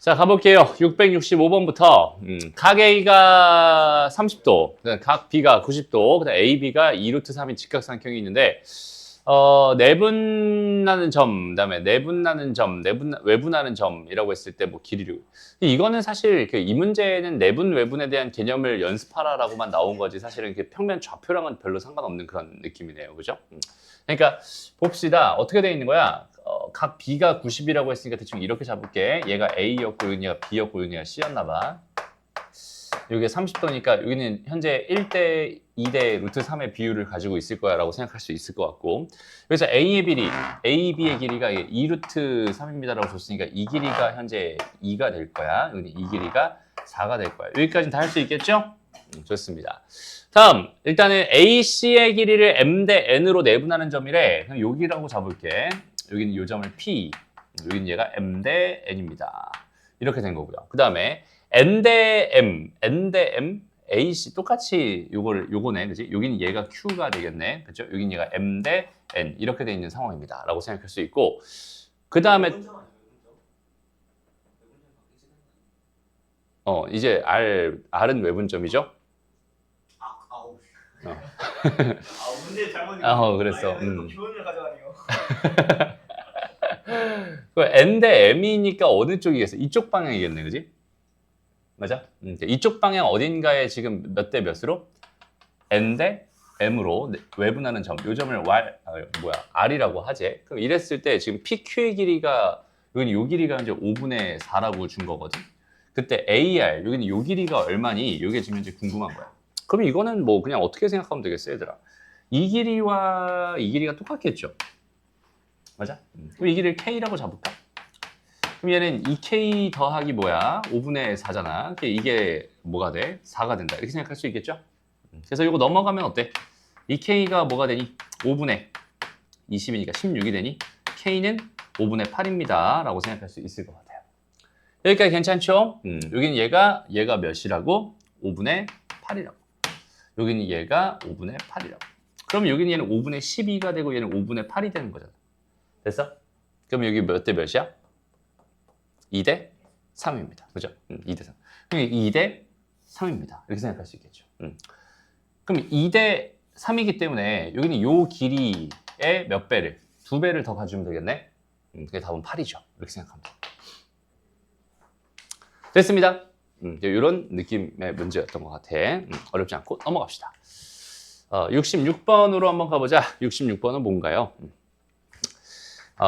자, 가볼게요. 665번부터 각 A가 30도, 각 B가 90도, 그다음 AB가 2루트 3인 직각삼각형이 있는데 내분나는 점, 그다음에 내분나는 점, 외분하는 점이라고 했을 때 뭐 길이를 이거는 사실 이 문제는 내분 외분에 대한 개념을 연습하라라고만 나온 거지 사실은 평면 좌표랑은 별로 상관없는 그런 느낌이네요, 그죠? 그러니까 봅시다. 어떻게 되어 있는 거야? 각 B가 90이라고 했으니까 대충 이렇게 잡을게. 얘가 A였고 여기가 B였고 여기가 C였나 봐. 여기가 30도니까 여기는 현재 1대 2대 루트 3의 비율을 가지고 있을 거야 라고 생각할 수 있을 것 같고, 그래서 A의 길이, A, B의 길이가 2루트 3입니다 라고 줬으니까 이 길이가 현재 2가 될 거야. 여기 이 길이가 4가 될 거야. 여기까지는 다 할 수 있겠죠? 좋습니다. 다음, 일단은 AC의 길이를 M 대 N으로 내분하는 점이래. 그럼 여기라고 잡을게. 여기는 이 점을 P, 여기는 얘가 M 대 N입니다. 이렇게 된 거고요. 그 다음에 N 대 M, AC 똑같이 요거네, 그지? 여기는 얘가 Q가 되겠네, 그죠? 여기는 얘가 M 대 N 이렇게 돼 있는 상황입니다. 라고 생각할 수 있고, 그 다음에 이제 R은 외분점이죠? 문제 잘못 그랬어. 교훈을 가져가네요. 그 N 대 M이니까 어느 쪽이겠어? 이쪽 방향이겠네, 그지? 맞아? 이쪽 방향 어딘가에 지금 몇 대 몇으로? N 대 M으로 외분하는 점, 요 점을 R이라고 하지. 그럼 이랬을 때 지금 PQ의 길이가, 여기는 요 길이가 이제 5분의 4라고 준 거거든. 그때 AR, 여기는 요 길이가 얼마니? 이게 지금 이제 궁금한 거야. 그럼 이거는 뭐 그냥 어떻게 생각하면 되겠어, 얘들아? 이 길이와 이 길이가 똑같겠죠? 맞아? 그럼 이 길이를 K라고 잡을까? 그럼 얘는 2K 더하기 뭐야? 5분의 4잖아. 이게 뭐가 돼? 4가 된다. 이렇게 생각할 수 있겠죠? 그래서 이거 넘어가면 어때? 2K가 뭐가 되니? 5분의 20이니까 16이 되니? K는 5분의 8입니다. 라고 생각할 수 있을 것 같아요. 여기까지 괜찮죠? 여기는 얘가 몇이라고? 5분의 8이라고. 여기는 얘가 5분의 8이라고. 그럼 여기는 얘는 5분의 12가 되고 얘는 5분의 8이 되는 거잖아. 됐어? 그럼 여기 몇 대 몇이야? 2대 3입니다. 그죠? 2대 3. 그럼 2대 3입니다. 이렇게 생각할 수 있겠죠. 그럼 2대 3이기 때문에 여기는 요 길이의 몇 배를? 2배를 더 가주면 되겠네? 그게 답은 8이죠. 이렇게 생각합니다. 됐습니다. 이런 느낌의 문제였던 것 같아. 어렵지 않고 넘어갑시다. 66번으로 한번 가보자. 66번은 뭔가요?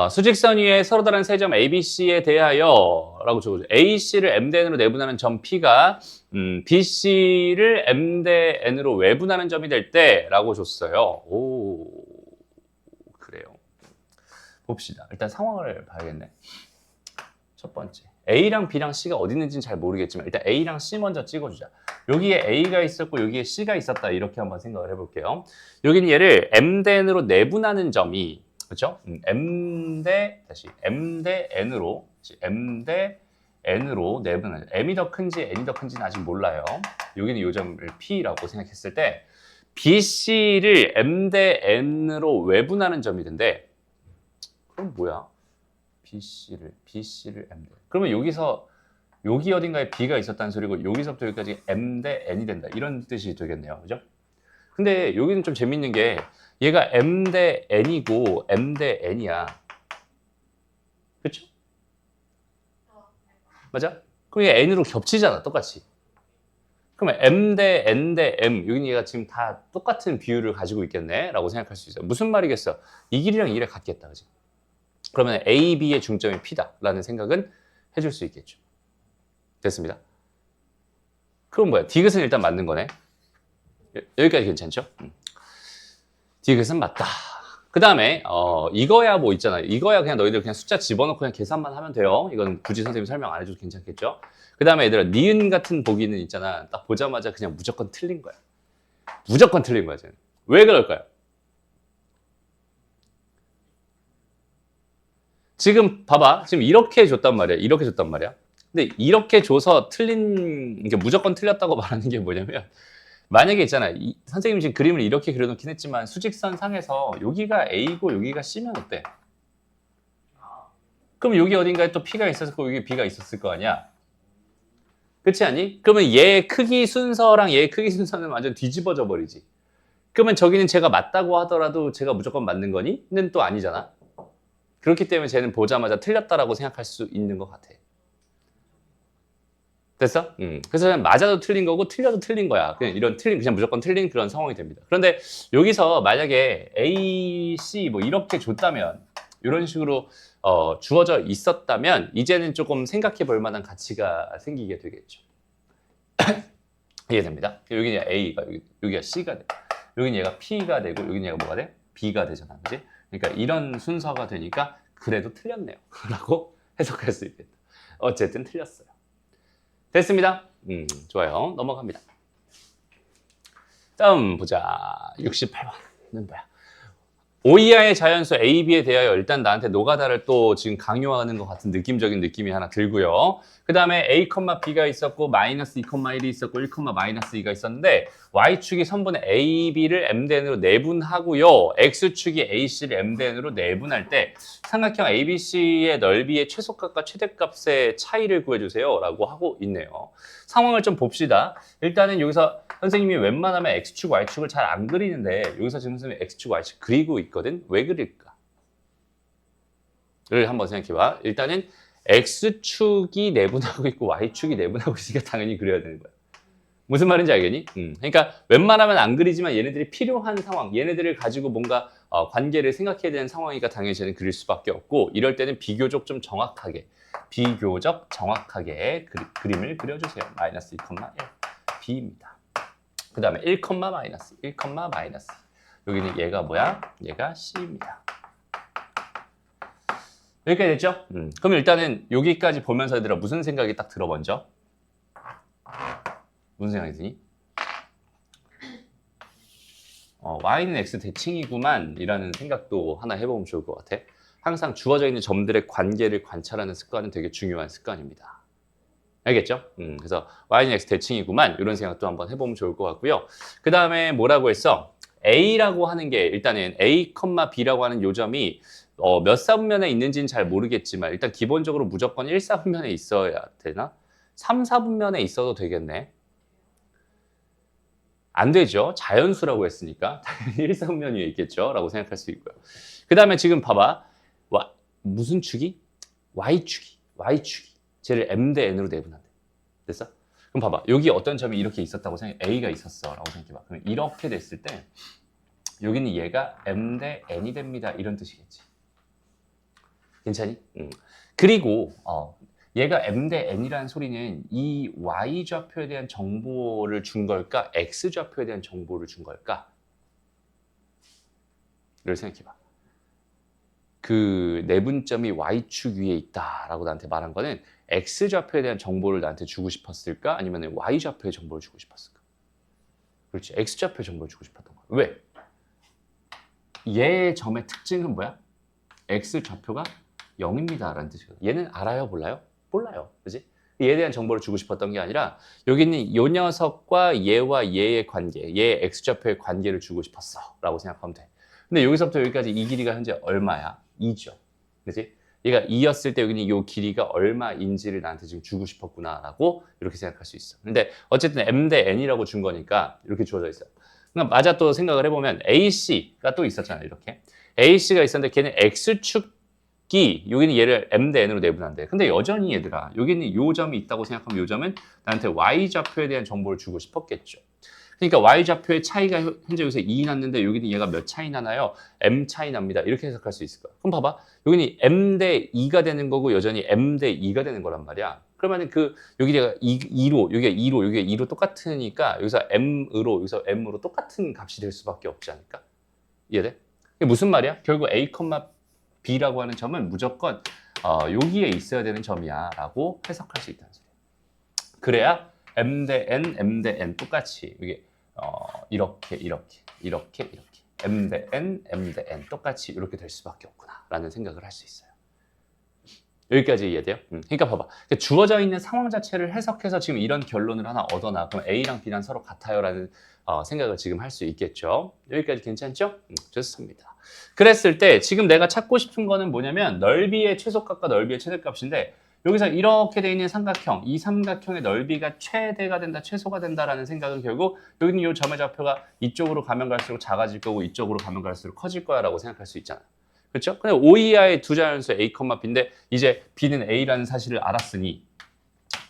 수직선 위에 서로 다른 세 점 ABC에 대하여 라고 적어줘. AC를 M 대 N으로 내분하는 점 P가 BC를 M 대 N으로 외분하는 점이 될 때 라고 줬어요. 오, 그래요. 봅시다. 일단 상황을 봐야겠네. 첫 번째. A랑 B랑 C가 어디 있는지는 잘 모르겠지만 일단 A랑 C 먼저 찍어주자. 여기에 A가 있었고 여기에 C가 있었다. 이렇게 한번 생각을 해볼게요. 여기는 얘를 M 대 N으로 내분하는 점이 그렇죠? M 대 N으로 내분하는 M이 더 큰지 N이 더 큰지는 아직 몰라요. 여기는 이 점을 P라고 생각했을 때 BC를 M 대 N으로 외분하는 점이 된대. 그럼 뭐야? BC를 M 대 그러면 여기 어딘가에 B가 있었다는 소리고 여기서부터 여기까지 M 대 N이 된다. 이런 뜻이 되겠네요. 그죠? 근데 여기는 좀 재밌는 게 얘가 M 대 N이고 M 대 N이야. 그렇죠? 맞아? 그럼 얘 N으로 겹치잖아. 똑같이. 그러면 M 대 N 대 M 여기는 얘가 지금 다 똑같은 비율을 가지고 있겠네 라고 생각할 수 있어요. 무슨 말이겠어? 이 길이랑 이 길이가 같겠다. 그치? 그러면 A, B의 중점이 P다 라는 생각은 해줄 수 있겠죠. 됐습니다. 그럼 뭐야? 디귿은 일단 맞는 거네. 여기까지 괜찮죠? 디귿은 맞다. 그 다음에 이거야 뭐 있잖아요. 이거야 그냥 너희들 그냥 숫자 집어넣고 그냥 계산만 하면 돼요. 이건 굳이 선생님이 설명 안 해줘도 괜찮겠죠? 그 다음에 얘들아 니은 같은 보기는 있잖아. 딱 보자마자 그냥 무조건 틀린 거야. 무조건 틀린 거야. 쟤는. 왜 그럴까요? 지금 봐봐. 지금 이렇게 줬단 말이야. 이렇게 줬단 말이야. 근데 이렇게 줘서 이게 무조건 틀렸다고 말하는 게 뭐냐면 만약에 있잖아. 선생님이 지금 그림을 이렇게 그려놓긴 했지만 수직선 상에서 여기가 A고 여기가 C면 어때? 그럼 여기 어딘가에 또 P가 있었을 거고 여기 B가 있었을 거 아니야. 그렇지 않니? 그러면 얘의 크기 순서랑 얘의 크기 순서는 완전 뒤집어져 버리지. 그러면 저기는 제가 맞다고 하더라도 제가 무조건 맞는 거니? 는 또 아니잖아. 그렇기 때문에 쟤는 보자마자 틀렸다라고 생각할 수 있는 것 같아. 됐어? 그래서 그냥 맞아도 틀린 거고 틀려도 틀린 거야. 그냥 이런 그냥 무조건 틀린 그런 상황이 됩니다. 그런데 여기서 만약에 A, C 뭐 이렇게 줬다면 이런 식으로 주어져 있었다면 이제는 조금 생각해 볼 만한 가치가 생기게 되겠죠. 이해됩니다. 여기는 A가 여기가 C가 돼. 여기는 얘가 P가 되고 여기는 얘가 뭐가 돼? B가 되잖아. 그지? 그러니까 이런 순서가 되니까 그래도 틀렸네요. 라고 해석할 수 있겠다. 어쨌든 틀렸어요. 됐습니다. 좋아요. 넘어갑니다. 다음 보자. 68번은 뭐야? O 이하의 자연수 A, B에 대하여 일단 나한테 노가다를 또 지금 강요하는 것 같은 느낌적인 느낌이 하나 들고요. 그 다음에 A, B가 있었고 마이너스 2, 1이 있었고 1, 마이너스 2가 있었는데 Y축이 선분의 A, B를 M대n으로 내분하고요. X축이 AC를 M대n으로 내분할 때 삼각형 ABC의 넓이의 최소값과 최대값의 차이를 구해주세요 라고 하고 있네요. 상황을 좀 봅시다. 일단은 여기서 선생님이 웬만하면 X축, Y축을 잘 안 그리는데 여기서 지금 선생님이 X축, Y축 그리고 있거든. 왜 그릴까? 를 한번 생각해봐. 일단은 X축이 내분하고 있고 Y축이 내분하고 있으니까 당연히 그려야 되는 거야. 무슨 말인지 알겠니? 그러니까 웬만하면 안 그리지만 얘네들이 필요한 상황, 얘네들을 가지고 뭔가 관계를 생각해야 되는 상황이니까 당연히 쟤는 그릴 수밖에 없고 이럴 때는 비교적 정확하게 그림을 그려주세요. 마이너스 2,1 B입니다. 그 다음에 1, 마이너스 1, 마이너스 여기는 얘가 뭐야? 얘가 C입니다. 여기까지 됐죠? 그럼 일단은 여기까지 보면서 얘들아 무슨 생각이 딱 들어 먼저? 무슨 생각이 드니? Y는 X 대칭이구만 이라는 생각도 하나 해보면 좋을 것 같아. 항상 주어져 있는 점들의 관계를 관찰하는 습관은 되게 중요한 습관입니다. 알겠죠? 그래서 Y는 X 대칭이구만 이런 생각도 한번 해보면 좋을 것 같고요. 그 다음에 뭐라고 했어? A라고 하는 게 일단은 A, B라고 하는 요점이 몇 사분면에 있는지는 잘 모르겠지만 일단 기본적으로 무조건 1사분면에 있어야 되나? 3사분면에 있어도 되겠네. 안 되죠. 자연수라고 했으니까 당연히 1사분면 위에 있겠죠. 라고 생각할 수 있고요. 그 다음에 지금 봐봐. 무슨 축이? Y축이. 쟤를 M 대 N으로 내분한대. 됐어? 그럼 봐봐. 여기 어떤 점이 이렇게 있었다고 생각해. A가 있었어. 라고 생각해봐. 그럼 이렇게 됐을 때 여기는 얘가 M 대 N이 됩니다. 이런 뜻이겠지. 괜찮니? 그리고 얘가 M 대 N이라는 소리는 이 Y 좌표에 대한 정보를 준 걸까? X 좌표에 대한 정보를 준 걸까? 를 생각해봐. 그 내분점이 Y축 위에 있다라고 나한테 말한 거는 X 좌표에 대한 정보를 나한테 주고 싶었을까? 아니면 Y 좌표의 정보를 주고 싶었을까? 그렇지. X 좌표의 정보를 주고 싶었던 거야. 왜? 얘의 점의 특징은 뭐야? X 좌표가 0입니다. 라는 뜻이거든. 얘는 알아요? 몰라요? 몰라요. 그지? 얘에 대한 정보를 주고 싶었던 게 아니라 여기 있는 이 녀석과 얘와 얘의 관계, 얘의 X좌표의 관계를 주고 싶었어. 라고 생각하면 돼. 근데 여기서부터 여기까지 이 길이가 현재 얼마야? 2죠. 그지? 얘가 2였을 때 여기는 이 길이가 얼마인지를 나한테 지금 주고 싶었구나. 라고 이렇게 생각할 수 있어. 근데 어쨌든 M 대 N이라고 준 거니까 이렇게 주어져 있어요. 그러니까 맞아 또 생각을 해보면 AC가 또 있었잖아요. 이렇게. AC가 있었는데 걔는 X축이 여기는 얘를 M 대 N으로 내분한대. 근데 여전히 얘들아 여기는 요 점이 있다고 생각하면 요 점은 나한테 Y좌표에 대한 정보를 주고 싶었겠죠. 그러니까 Y좌표의 차이가 현재 여기서 2 났는데 여기는 얘가 몇 차이 나나요? M 차이 납니다. 이렇게 해석할 수 있을 거야. 그럼 봐봐. 여기는 M 대 2가 되는 거고 여전히 M 대 2가 되는 거란 말이야. 그러면 여기가 2로, 여기가 2로, 여기가 2로 똑같으니까 여기서 M으로 똑같은 값이 될 수밖에 없지 않을까? 이해돼? 이게 무슨 말이야? 결국 A, B라고 하는 점은 무조건 여기에 있어야 되는 점이야 라고 해석할 수 있다는 소리야. 그래야 M 대 N 똑같이 이게 이렇게 M 대 N 똑같이 이렇게 될 수밖에 없구나 라는 생각을 할 수 있어요. 여기까지 이해돼요? 그러니까 봐봐. 주어져 있는 상황 자체를 해석해서 지금 이런 결론을 하나 얻어나. 그럼 A랑 B랑 서로 같아요 라는 생각을 지금 할 수 있겠죠. 여기까지 괜찮죠? 좋습니다. 그랬을 때 지금 내가 찾고 싶은 거는 뭐냐면 넓이의 최소값과 넓이의 최대값인데 여기서 이렇게 돼 있는 삼각형, 이 삼각형의 넓이가 최대가 된다, 최소가 된다라는 생각은 결국 여기 있는 이 점의 좌표가 이쪽으로 가면 갈수록 작아질 거고 이쪽으로 가면 갈수록 커질 거야 라고 생각할 수 있잖아. 그렇죠? 근데 O 이하의 두 자연수 A, B인데 이제 B는 A라는 사실을 알았으니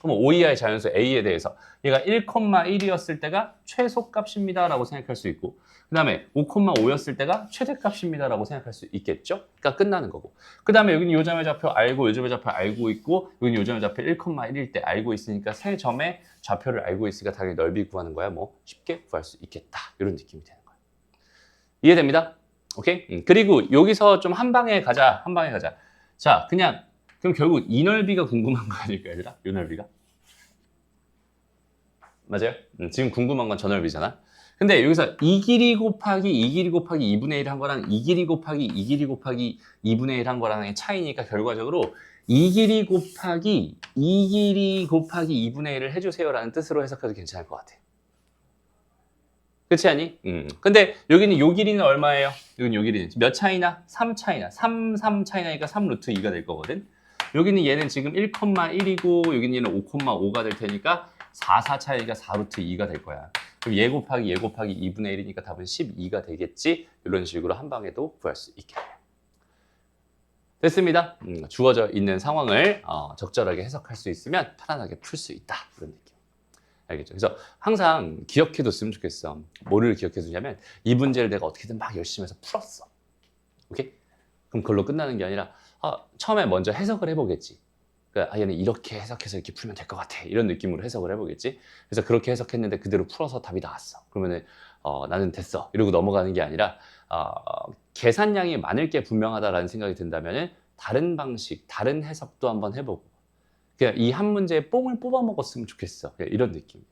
그럼 O 이하의 자연수 A에 대해서 얘가 1,1이었을 때가 최소값입니다 라고 생각할 수 있고 그 다음에 5,5였을 때가 최대값입니다 라고 생각할 수 있겠죠? 그러니까 끝나는 거고 그 다음에 여기는 요 점의 좌표 알고 요 점의 좌표 알고 있고 여기는 요 점의 좌표 1,1일 때 알고 있으니까 세 점의 좌표를 알고 있으니까 당연히 넓이 구하는 거야 뭐 쉽게 구할 수 있겠다 이런 느낌이 되는 거야. 이해됩니다? 오케이? 그리고 여기서 좀 한 방에 가자. 자 그냥 그럼 결국 이 넓이가 궁금한 거 아닐까 얘들아? 이 넓이가? 맞아요? 지금 궁금한 건 저 넓이잖아. 근데 여기서 이 길이 곱하기 2분의 1 한 거랑 이 길이 곱하기 2분의 1 한 거랑의 차이니까 결과적으로 이 길이 곱하기 2분의 1을 해주세요라는 뜻으로 해석해도 괜찮을 것 같아. 그렇지 않니? 근데 여기는 요 길이는 얼마예요? 여기는 요 길이는 몇 차이나? 3 차이나. 3 차이나니까 3 루트 2가 될 거거든. 여기는 얘는 지금 1,1이고 여기는 얘는 5,5가 될 테니까 4 차이가 4 루트 2가 될 거야. 그럼 얘 곱하기 2분의 1이니까 답은 12가 되겠지? 이런 식으로 한 방에도 구할 수 있겠네요. 됐습니다. 주어져 있는 상황을 적절하게 해석할 수 있으면 편안하게 풀 수 있다. 그런 느낌. 알겠죠? 그래서 항상 기억해뒀으면 좋겠어. 뭐를 기억해두냐면 이 문제를 내가 어떻게든 막 열심히 해서 풀었어. 오케이? 그럼 그걸로 끝나는 게 아니라 처음에 먼저 해석을 해보겠지. 그러니까 얘는 이렇게 해석해서 이렇게 풀면 될 것 같아. 이런 느낌으로 해석을 해보겠지. 그래서 그렇게 해석했는데 그대로 풀어서 답이 나왔어. 그러면은 나는 됐어. 이러고 넘어가는 게 아니라 계산량이 많을 게 분명하다라는 생각이 든다면은 다른 방식, 다른 해석도 한번 해보고 그냥 이 한 문제에 뽕을 뽑아 먹었으면 좋겠어. 이런 느낌.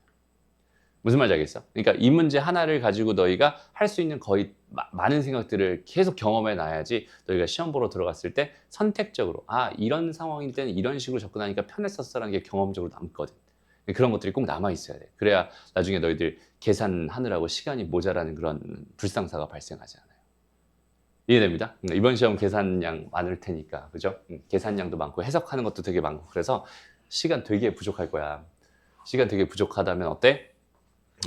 무슨 말인지 알겠어? 그러니까 이 문제 하나를 가지고 너희가 할 수 있는 거의 많은 생각들을 계속 경험해 놔야지 너희가 시험 보러 들어갔을 때 선택적으로 이런 상황일 때는 이런 식으로 접근하니까 편했었어라는 게 경험적으로 남거든. 그런 것들이 꼭 남아 있어야 돼. 그래야 나중에 너희들 계산하느라고 시간이 모자라는 그런 불상사가 발생하지 않아요. 이해됩니다? 이번 시험 계산량 많을 테니까 그죠? 계산량도 많고 해석하는 것도 되게 많고 그래서 시간 되게 부족할 거야. 시간 되게 부족하다면 어때?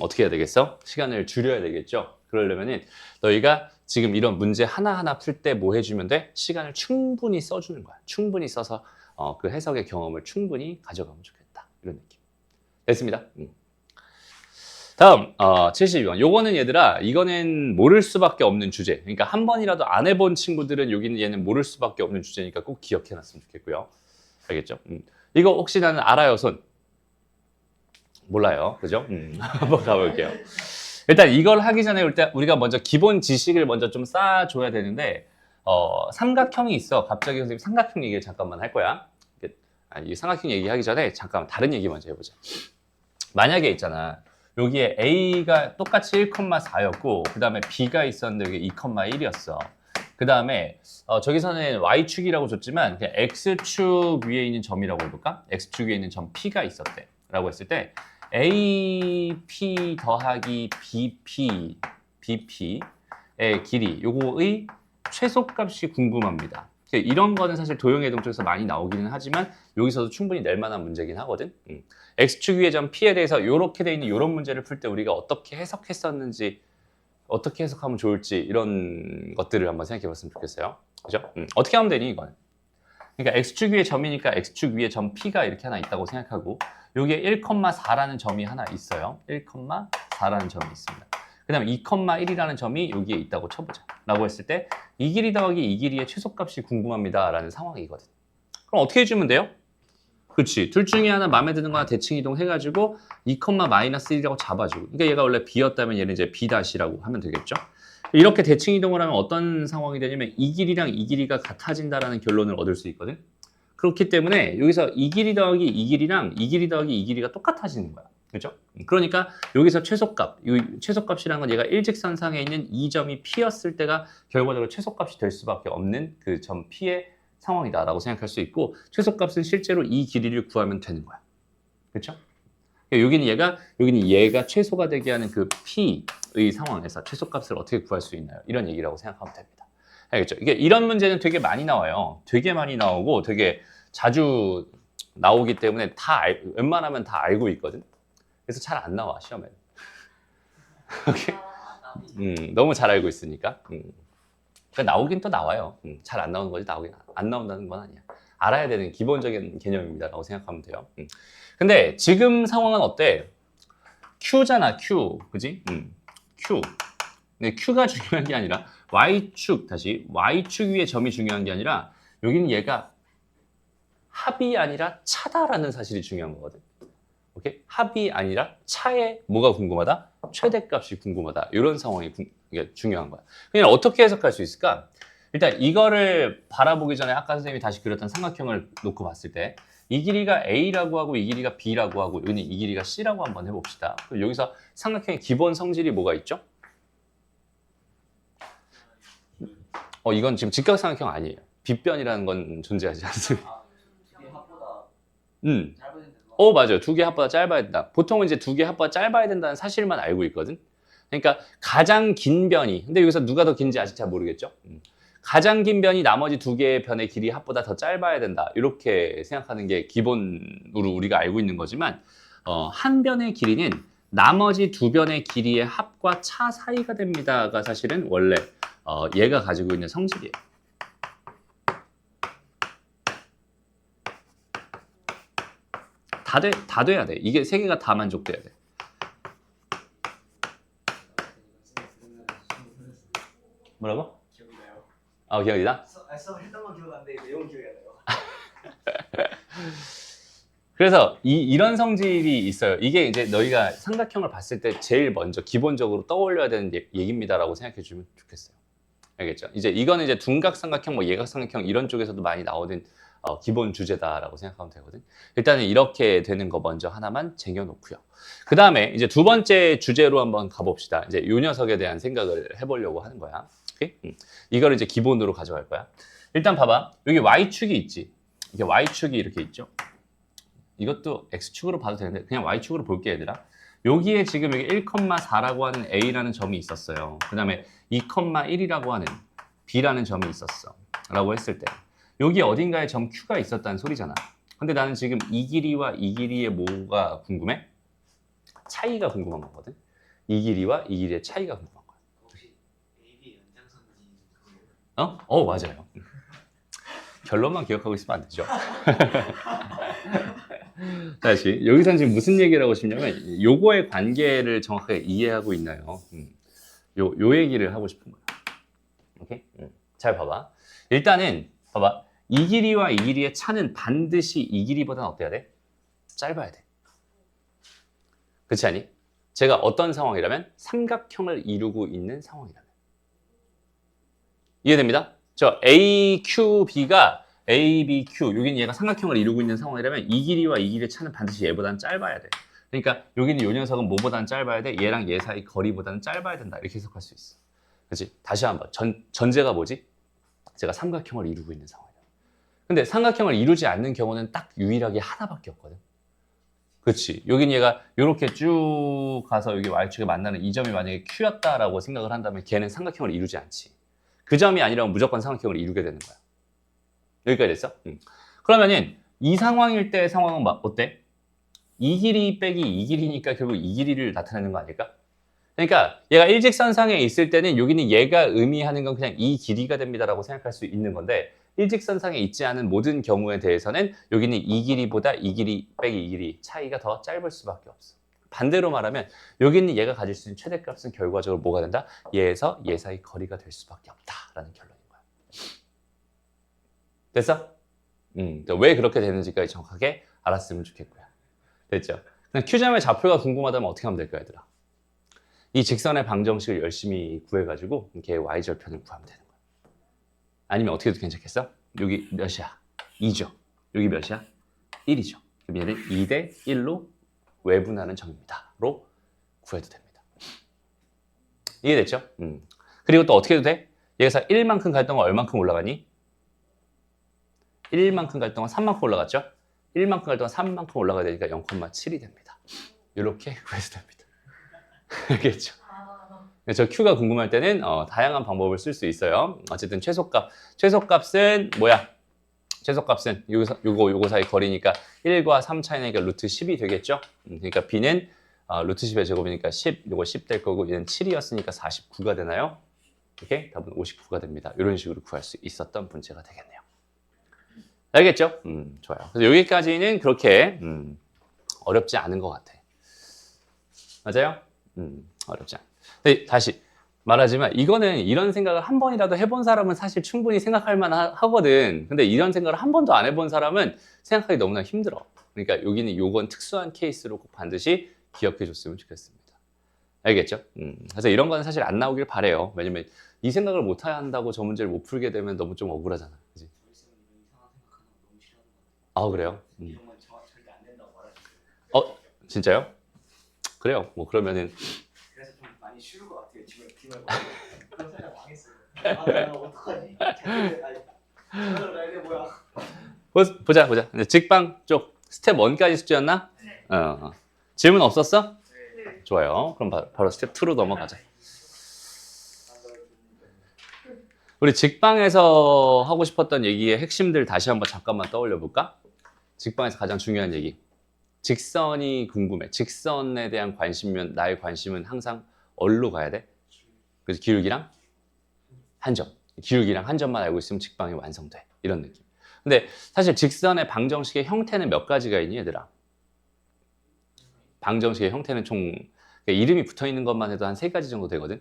어떻게 해야 되겠어? 시간을 줄여야 되겠죠? 그러려면은 너희가 지금 이런 문제 하나하나 풀 때 뭐 해주면 돼? 시간을 충분히 써주는 거야. 충분히 써서 그 해석의 경험을 충분히 가져가면 좋겠다. 이런 느낌. 됐습니다. 다음 72번. 요거는 얘들아 이거는 모를 수밖에 없는 주제. 그러니까 한 번이라도 안 해본 친구들은 여기는 얘는 모를 수밖에 없는 주제니까 꼭 기억해놨으면 좋겠고요. 알겠죠? 이거 혹시 나는 알아요 손? 몰라요. 그죠? 한번 가볼게요. 일단 이걸 하기 전에 일단 우리가 먼저 기본 지식을 먼저 좀 쌓아줘야 되는데 삼각형이 있어. 갑자기 선생님 삼각형 얘기를 잠깐만 할 거야. 이 삼각형 얘기하기 전에 잠깐 다른 얘기 먼저 해보자. 만약에 있잖아. 여기에 A가 똑같이 1,4였고 그 다음에 B가 있었는데 여기 2,1이었어. 그 다음에 저기서는 Y축이라고 줬지만 그냥 X축 위에 있는 점이라고 해볼까? X축 위에 있는 점 P가 있었대. 라고 했을 때 AP 더하기 BP의 길이 요거의 최소값이 궁금합니다. 이런 거는 사실 도형이동 쪽에서 많이 나오기는 하지만 여기서도 충분히 낼 만한 문제긴 하거든. X축 위의 점 P에 대해서 이렇게 돼 있는 이런 문제를 풀 때 우리가 어떻게 해석했었는지 어떻게 해석하면 좋을지 이런 것들을 한번 생각해 봤으면 좋겠어요. 그죠? 어떻게 하면 되니 이거는? 그러니까 X축 위의 점이니까 X축 위에 점 P가 이렇게 하나 있다고 생각하고 여기에 1,4라는 점이 하나 있어요. 1,4라는 점이 있습니다. 그 다음에 2,1이라는 점이 여기에 있다고 쳐보자. 라고 했을 때 이 길이 더하기 이 길이의 최소값이 궁금합니다. 라는 상황이거든. 그럼 어떻게 해주면 돼요? 그렇지. 둘 중에 하나 마음에 드는 거 하나 대칭 이동해가지고 2,-1이라고 잡아주고. 그러니까 얘가 원래 B였다면 얘는 이제 B-라고 하면 되겠죠. 이렇게 대칭 이동을 하면 어떤 상황이 되냐면 이 길이랑 이 길이가 같아진다라는 결론을 얻을 수 있거든. 그렇기 때문에 여기서 이 길이 더하기 이 길이랑 이 길이 더하기 이 길이가 똑같아지는 거야. 그렇죠? 그러니까 여기서 최소값, 이 최소값이라는 건 얘가 일직선상에 있는 이 점이 P였을 때가 결과적으로 최소값이 될 수밖에 없는 그 점 P의 상황이다라고 생각할 수 있고 최소값은 실제로 이 길이를 구하면 되는 거야. 그렇죠? 여기는 얘가 최소가 되게 하는 그 P의 상황에서 최소값을 어떻게 구할 수 있나요? 이런 얘기라고 생각하면 됩니다. 알겠죠? 이게 이런 문제는 되게 많이 나와요. 되게 많이 나오고 되게 자주 나오기 때문에 웬만하면 다 알고 있거든. 그래서 잘 안 나와 시험에. 오케이? 너무 잘 알고 있으니까. 그러니까 나오긴 또 나와요. 잘 안 나오는 거지 나오긴 안 나온다는 건 아니야. 알아야 되는 기본적인 개념입니다라고 생각하면 돼요. 근데 지금 상황은 어때? Q잖아, Q. 그지? Q. 근데 Q가 중요한 게 아니라 Y축, 다시 Y축 위에 점이 중요한 게 아니라 여기는 얘가 합이 아니라 차다라는 사실이 중요한 거거든. 오케이? 합이 아니라 차에 뭐가 궁금하다? 최대값이 궁금하다. 이런 상황이 이게 중요한 거야. 그냥 어떻게 해석할 수 있을까? 일단 이거를 바라보기 전에 아까 선생님이 다시 그렸던 삼각형을 놓고 봤을 때 이 길이가 A라고 하고 이 길이가 B라고 하고 여기는 이 길이가 C라고 한번 해봅시다. 그럼 여기서 삼각형의 기본 성질이 뭐가 있죠? 이건 지금 직각삼각형 아니에요. 빗변이라는 건 존재하지 않습니다. 이게 합보다 음. 짧은 데도 맞아요. 두 개 합보다 짧아야 된다. 보통은 이제 두 개 합보다 짧아야 된다는 사실만 알고 있거든. 그러니까 가장 긴 변이, 근데 여기서 누가 더 긴지 아직 잘 모르겠죠. 가장 긴 변이 나머지 두 개의 변의 길이 합보다 더 짧아야 된다. 이렇게 생각하는 게 기본으로 우리가 알고 있는 거지만 한 변의 길이는 나머지 두 변의 길이의 합과 차 사이가 됩니다가 사실은 원래 얘가 가지고 있는 성질이에요. 다 돼야 돼. 이게 세 개가 다 만족돼야 돼. 뭐라고? 기억이 나요. 기억이 나? 수업 했던 건 기억나는데 내용 기억이 안 나요. 그래서 이런 성질이 있어요. 이게 이제 너희가 삼각형을 봤을 때 제일 먼저 기본적으로 떠올려야 되는 얘기입니다라고 생각해 주면 좋겠어요. 알겠죠? 이제 이거는 이제 둔각삼각형, 뭐 예각삼각형 이런 쪽에서도 많이 나오는 기본 주제다라고 생각하면 되거든. 일단은 이렇게 되는 거 먼저 하나만 쟁여놓고요. 그 다음에 이제 두 번째 주제로 한번 가봅시다. 이제 요 녀석에 대한 생각을 해보려고 하는 거야. 오케이? 이걸 이제 기본으로 가져갈 거야. 일단 봐봐. 여기 Y축이 있지. 이게 Y축이 이렇게 있죠. 이것도 X축으로 봐도 되는데 그냥 Y축으로 볼게 얘들아. 여기에 지금 여기 1,4라고 하는 A라는 점이 있었어요. 그 다음에 2,1이라고 하는 B라는 점이 있었어. 라고 했을 때 여기 어딘가에 점 Q가 있었다는 소리잖아. 근데 나는 지금 이 길이와 이 길이의 뭐가 궁금해? 차이가 궁금한 거거든. 이 길이와 이 길이의 차이가 궁금한 거야. 혹시 AB 연장선지 그거예요? 맞아요. 결론만 기억하고 있으면 안 되죠. 다시 여기서 지금 무슨 얘기를 하고 싶냐면 요거의 관계를 정확하게 이해하고 있나요? 요 얘기를 하고 싶은 거야. 오케이? 잘 봐봐. 일단은 봐봐. 이 길이와 이 길이의 차는 반드시 이 길이보다는 어때야 돼? 짧아야 돼. 그렇지 않니? 제가 어떤 상황이라면 삼각형을 이루고 있는 상황이라면. 이해됩니다? 저 AQB가 ABQ, 여기는 얘가 삼각형을 이루고 있는 상황이라면 이 길이와 이 길이의 차는 반드시 얘보다는 짧아야 돼. 그러니까 여기는 요 녀석은 뭐보다는 짧아야 돼? 얘랑 얘 사이 거리보다는 짧아야 된다. 이렇게 해석할 수 있어. 그렇지? 다시 한번. 전제가 뭐지? 제가 삼각형을 이루고 있는 상황이야. 근데 삼각형을 이루지 않는 경우는 딱 유일하게 하나밖에 없거든. 그렇지. 여긴 얘가 이렇게 쭉 가서 여기 Y축에 만나는 이 점이 만약에 Q였다라고 생각을 한다면 걔는 삼각형을 이루지 않지. 그 점이 아니라면 무조건 삼각형을 이루게 되는 거야. 여기까지 됐어? 그러면은 이 상황일 때 상황은 어때? 이 길이 빼기 이 길이니까 결국 이 길이를 나타내는 거 아닐까? 그러니까 얘가 일직선상에 있을 때는 여기는 얘가 의미하는 건 그냥 이 길이가 됩니다라고 생각할 수 있는 건데 일직선상에 있지 않은 모든 경우에 대해서는 여기는 이 길이보다 이 길이 빼기 이 길이 차이가 더 짧을 수밖에 없어. 반대로 말하면 여기는 얘가 가질 수 있는 최대값은 결과적으로 뭐가 된다? 얘에서 얘 사이 거리가 될 수밖에 없다라는 결론인 거야. 됐어? 왜 그렇게 되는지까지 정확하게 알았으면 좋겠고요. 됐죠? 그냥 Q점의 좌표가 궁금하다면 어떻게 하면 될까 얘들아? 이 직선의 방정식을 열심히 구해가지고 걔의 Y절편을 구하면 되는 거야. 아니면 어떻게 해도 괜찮겠어? 여기 몇이야? 2죠. 여기 몇이야? 1이죠. 그럼 얘를 2대 1로 외분하는 점입니다. 로 구해도 됩니다. 이해됐죠? 그리고 또 어떻게 해도 돼? 여기서 1만큼 갈 동안 얼만큼 올라가니? 1만큼 갈 동안 3만큼 올라갔죠? 1만큼 갈 동안 3만큼 올라가야 되니까 0,7이 됩니다. 이렇게 구해도 됩니다. 알겠죠? 저 Q가 궁금할 때는 다양한 방법을 쓸 수 있어요. 어쨌든 최소값은 뭐야? 최소값은 요거 사이 거리니까 1과 3 차이 나니까 루트 10이 되겠죠? 그러니까 B는 루트 10의 제곱이니까 10, 요거 10 될 거고 얘는 7이었으니까 49가 되나요? 오케이? 답은 59가 됩니다. 이런 식으로 구할 수 있었던 문제가 되겠네요. 알겠죠? 좋아요. 그래서 여기까지는 그렇게 어렵지 않은 것 같아. 맞아요? 어렵지 않아. 근데 다시 말하지만 이거는 이런 생각을 한 번이라도 해본 사람은 사실 충분히 생각할 만하거든. 근데 이런 생각을 한 번도 안 해본 사람은 생각하기 너무나 힘들어. 그러니까 여기는 요건 특수한 케이스로 꼭 반드시 기억해 줬으면 좋겠습니다. 알겠죠? 그래서 이런 거는 사실 안 나오길 바래요. 왜냐면 이 생각을 못 한다고 저 문제를 못 풀게 되면 너무 좀 억울하잖아. 그지? 아, 그래요? 이런 건 절대 안 된다고 말하시죠. 진짜요? 그래요. 뭐 그러면은 그래서 좀 많이 쉬울 것 같아요. 지금 빔을 그럼 살짝 망했어요. 나 어떡하지? 전화를 가야 돼 뭐야? 보자. 이제 직방 쪽 스텝 1까지 숙제였나? 네. 질문 없었어? 네. 좋아요. 그럼 바로 스텝 2로 넘어가자. 우리 직방에서 하고 싶었던 얘기의 핵심들 다시 한번 잠깐만 떠올려 볼까? 직방에서 가장 중요한 얘기. 직선이 궁금해. 직선에 대한 관심이면 나의 관심은 항상 어디로 가야 돼? 그래서 기울기랑 한 점. 기울기랑 한 점만 알고 있으면 직방이 완성돼. 이런 느낌. 근데 사실 직선의 방정식의 형태는 몇 가지가 있니, 얘들아? 방정식의 형태는 총 그러니까 이름이 붙어 있는 것만 해도 한 3가지 정도 되거든.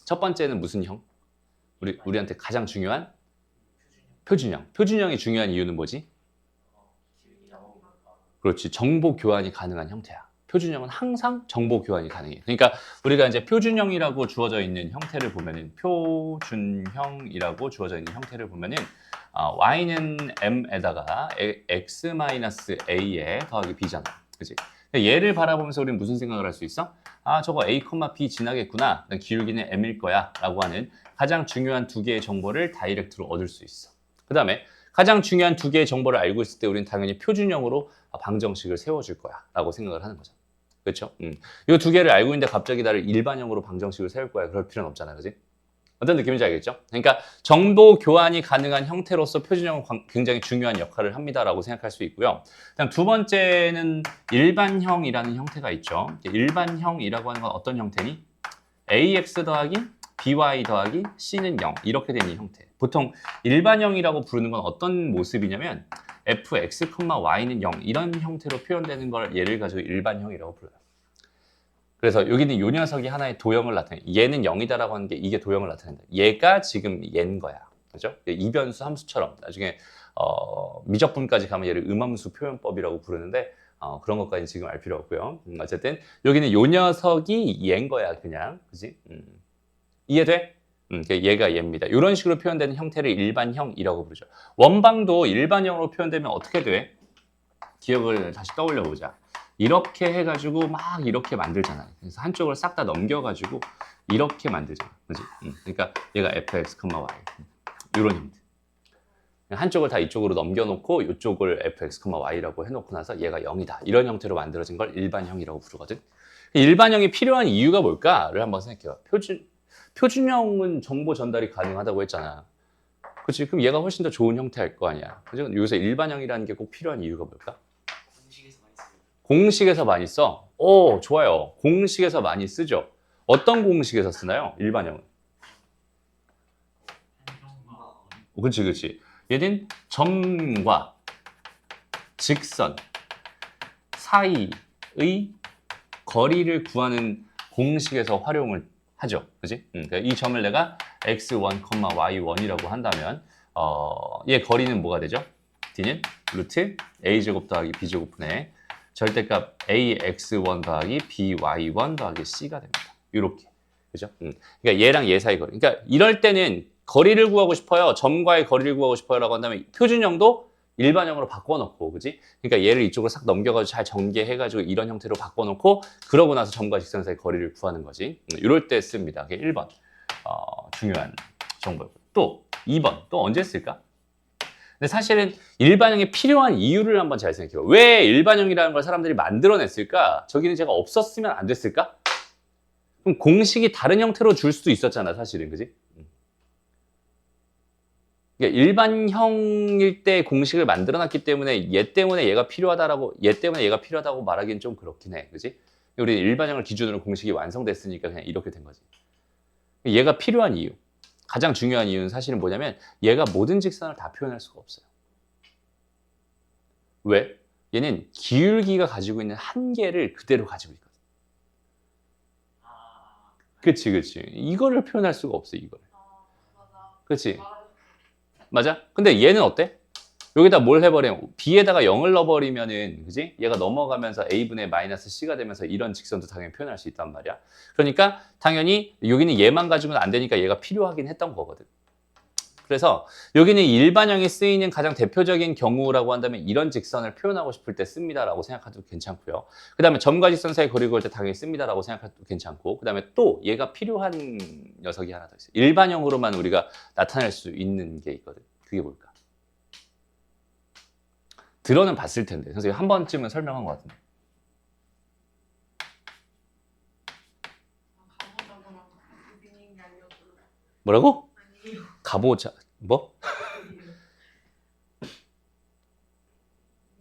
첫 번째는 무슨 형? 우리한테 가장 중요한 표준형. 표준형이 중요한 이유는 뭐지? 그렇지. 정보 교환이 가능한 형태야. 표준형은 항상 정보 교환이 가능해. 그러니까 우리가 이제 표준형이라고 주어져 있는 형태를 보면은 표준형이라고 주어져 있는 형태를 보면은 y는 m에다가 x-a에 더하기 b잖아. 그렇지? 얘를 바라보면서 우리는 무슨 생각을 할 수 있어? 저거 a, b 지나겠구나. 기울기는 m일 거야. 라고 하는 가장 중요한 2개의 정보를 다이렉트로 얻을 수 있어. 그 다음에 가장 중요한 2개의 정보를 알고 있을 때 우리는 당연히 표준형으로 방정식을 세워줄 거야. 라고 생각을 하는 거죠. 그렇죠? 이 2개를 알고 있는데 갑자기 나를 일반형으로 방정식을 세울 거야. 그럴 필요는 없잖아. 그지? 어떤 느낌인지 알겠죠? 그러니까 정보 교환이 가능한 형태로서 표준형은 굉장히 중요한 역할을 합니다라고 생각할 수 있고요. 그다음 두 번째는 일반형이라는 형태가 있죠. 일반형이라고 하는 건 어떤 형태니? ax 더하기 by 더하기 c는 0 이렇게 되는 형태. 보통 일반형이라고 부르는 건 어떤 모습이냐면 fx, y는 0 이런 형태로 표현되는 걸 예를 가지고 일반형이라고 불러요. 그래서 여기는 요 녀석이 하나의 도형을 나타내. 얘는 0이다라고 하는 게 이게 도형을 나타낸다. 얘가 지금 얘인 거야. 그죠? 이변수 함수처럼 나중에 미적분까지 가면 얘를 음함수 표현법이라고 부르는데 그런 것까지 지금 알 필요 없고요. 어쨌든 여기는 요 녀석이 얘인 거야, 그냥. 그지? 이해돼? 얘가 얘입니다. 이런 식으로 표현되는 형태를 일반형이라고 부르죠. 원방도 일반형으로 표현되면 어떻게 돼? 기억을 다시 떠올려 보자. 이렇게 해가지고 막 이렇게 만들잖아요. 그래서 한쪽을 싹 다 넘겨가지고 이렇게 만들잖아. 그지? 그러니까 얘가 fx, y 이런 형태. 한쪽을 다 이쪽으로 넘겨놓고 이쪽을 fx, y라고 해놓고 나서 얘가 0이다. 이런 형태로 만들어진 걸 일반형이라고 부르거든. 일반형이 필요한 이유가 뭘까를 한번 생각해봐. 표준형은 정보 전달이 가능하다고 했잖아. 그렇지? 그럼 얘가 훨씬 더 좋은 형태일 거 아니야. 그죠? 여기서 일반형이라는 게 꼭 필요한 이유가 뭘까? 공식에서 많이 써. 오, 좋아요. 공식에서 많이 쓰죠. 어떤 공식에서 쓰나요? 일반형은. 그렇지. 얘는 점과 직선 사이의 거리를 구하는 공식에서 활용을 하죠. 그지? 그러니까 이 점을 내가 x1, y1이라고 한다면 얘 거리는 뭐가 되죠? d는 루트 a제곱 더하기 b제곱분의 절대값 ax1 더하기 by1 더하기 c가 됩니다. 이렇게. 그죠? 그러니까 얘랑 얘 사이 거리. 그러니까 이럴 때는 거리를 구하고 싶어요. 점과의 거리를 구하고 싶어요라고 한다면 표준형도 일반형으로 바꿔놓고, 그지? 그러니까 얘를 이쪽으로 싹 넘겨가지고 잘 전개해가지고 이런 형태로 바꿔놓고 그러고 나서 점과 직선 사이 거리를 구하는 거지. 이럴 때 씁니다. 그게 1번 중요한 정보고. 또 2번 또 언제 쓸까? 근데 사실은 일반형이 필요한 이유를 한번 잘 생각해요. 왜 일반형이라는 걸 사람들이 만들어냈을까? 저기는 제가 없었으면 안 됐을까? 그럼 공식이 다른 형태로 줄 수도 있었잖아, 사실은. 그지? 그러니까 일반형일 때 공식을 만들어놨기 때문에 얘 때문에 얘가 필요하다라고, 얘 때문에 얘가 필요하다고 말하기는 좀 그렇긴 해. 그지? 우리 일반형을 기준으로 공식이 완성됐으니까 그냥 이렇게 된 거지. 얘가 필요한 이유, 가장 중요한 이유는 사실은 뭐냐면 얘가 모든 직선을 다 표현할 수가 없어요. 왜? 얘는 기울기가 가지고 있는 한계를 그대로 가지고 있거든. 그치. 이거를 표현할 수가 없어, 이거를. 그치? 맞아? 근데 얘는 어때? 여기다 뭘 해버리면 B에다가 0을 넣어버리면은, 그지? 얘가 넘어가면서 A분의 마이너스 C가 되면서 이런 직선도 당연히 표현할 수 있단 말이야. 그러니까 당연히 여기는 얘만 가지고는 안 되니까 얘가 필요하긴 했던 거거든. 그래서 여기는 일반형이 쓰이는 가장 대표적인 경우라고 한다면 이런 직선을 표현하고 싶을 때 씁니다라고 생각해도 괜찮고요. 그 다음에 점과 직선 사이 거리를 그을 때 당연히 씁니다라고 생각해도 괜찮고, 그 다음에 또 얘가 필요한 녀석이 하나 더 있어요. 일반형으로만 우리가 나타낼 수 있는 게 있거든. 그게 뭘까? 들어는 봤을 텐데 선생님 한 번쯤은 설명한 것 같은데. 뭐라고? 가보자. 뭐?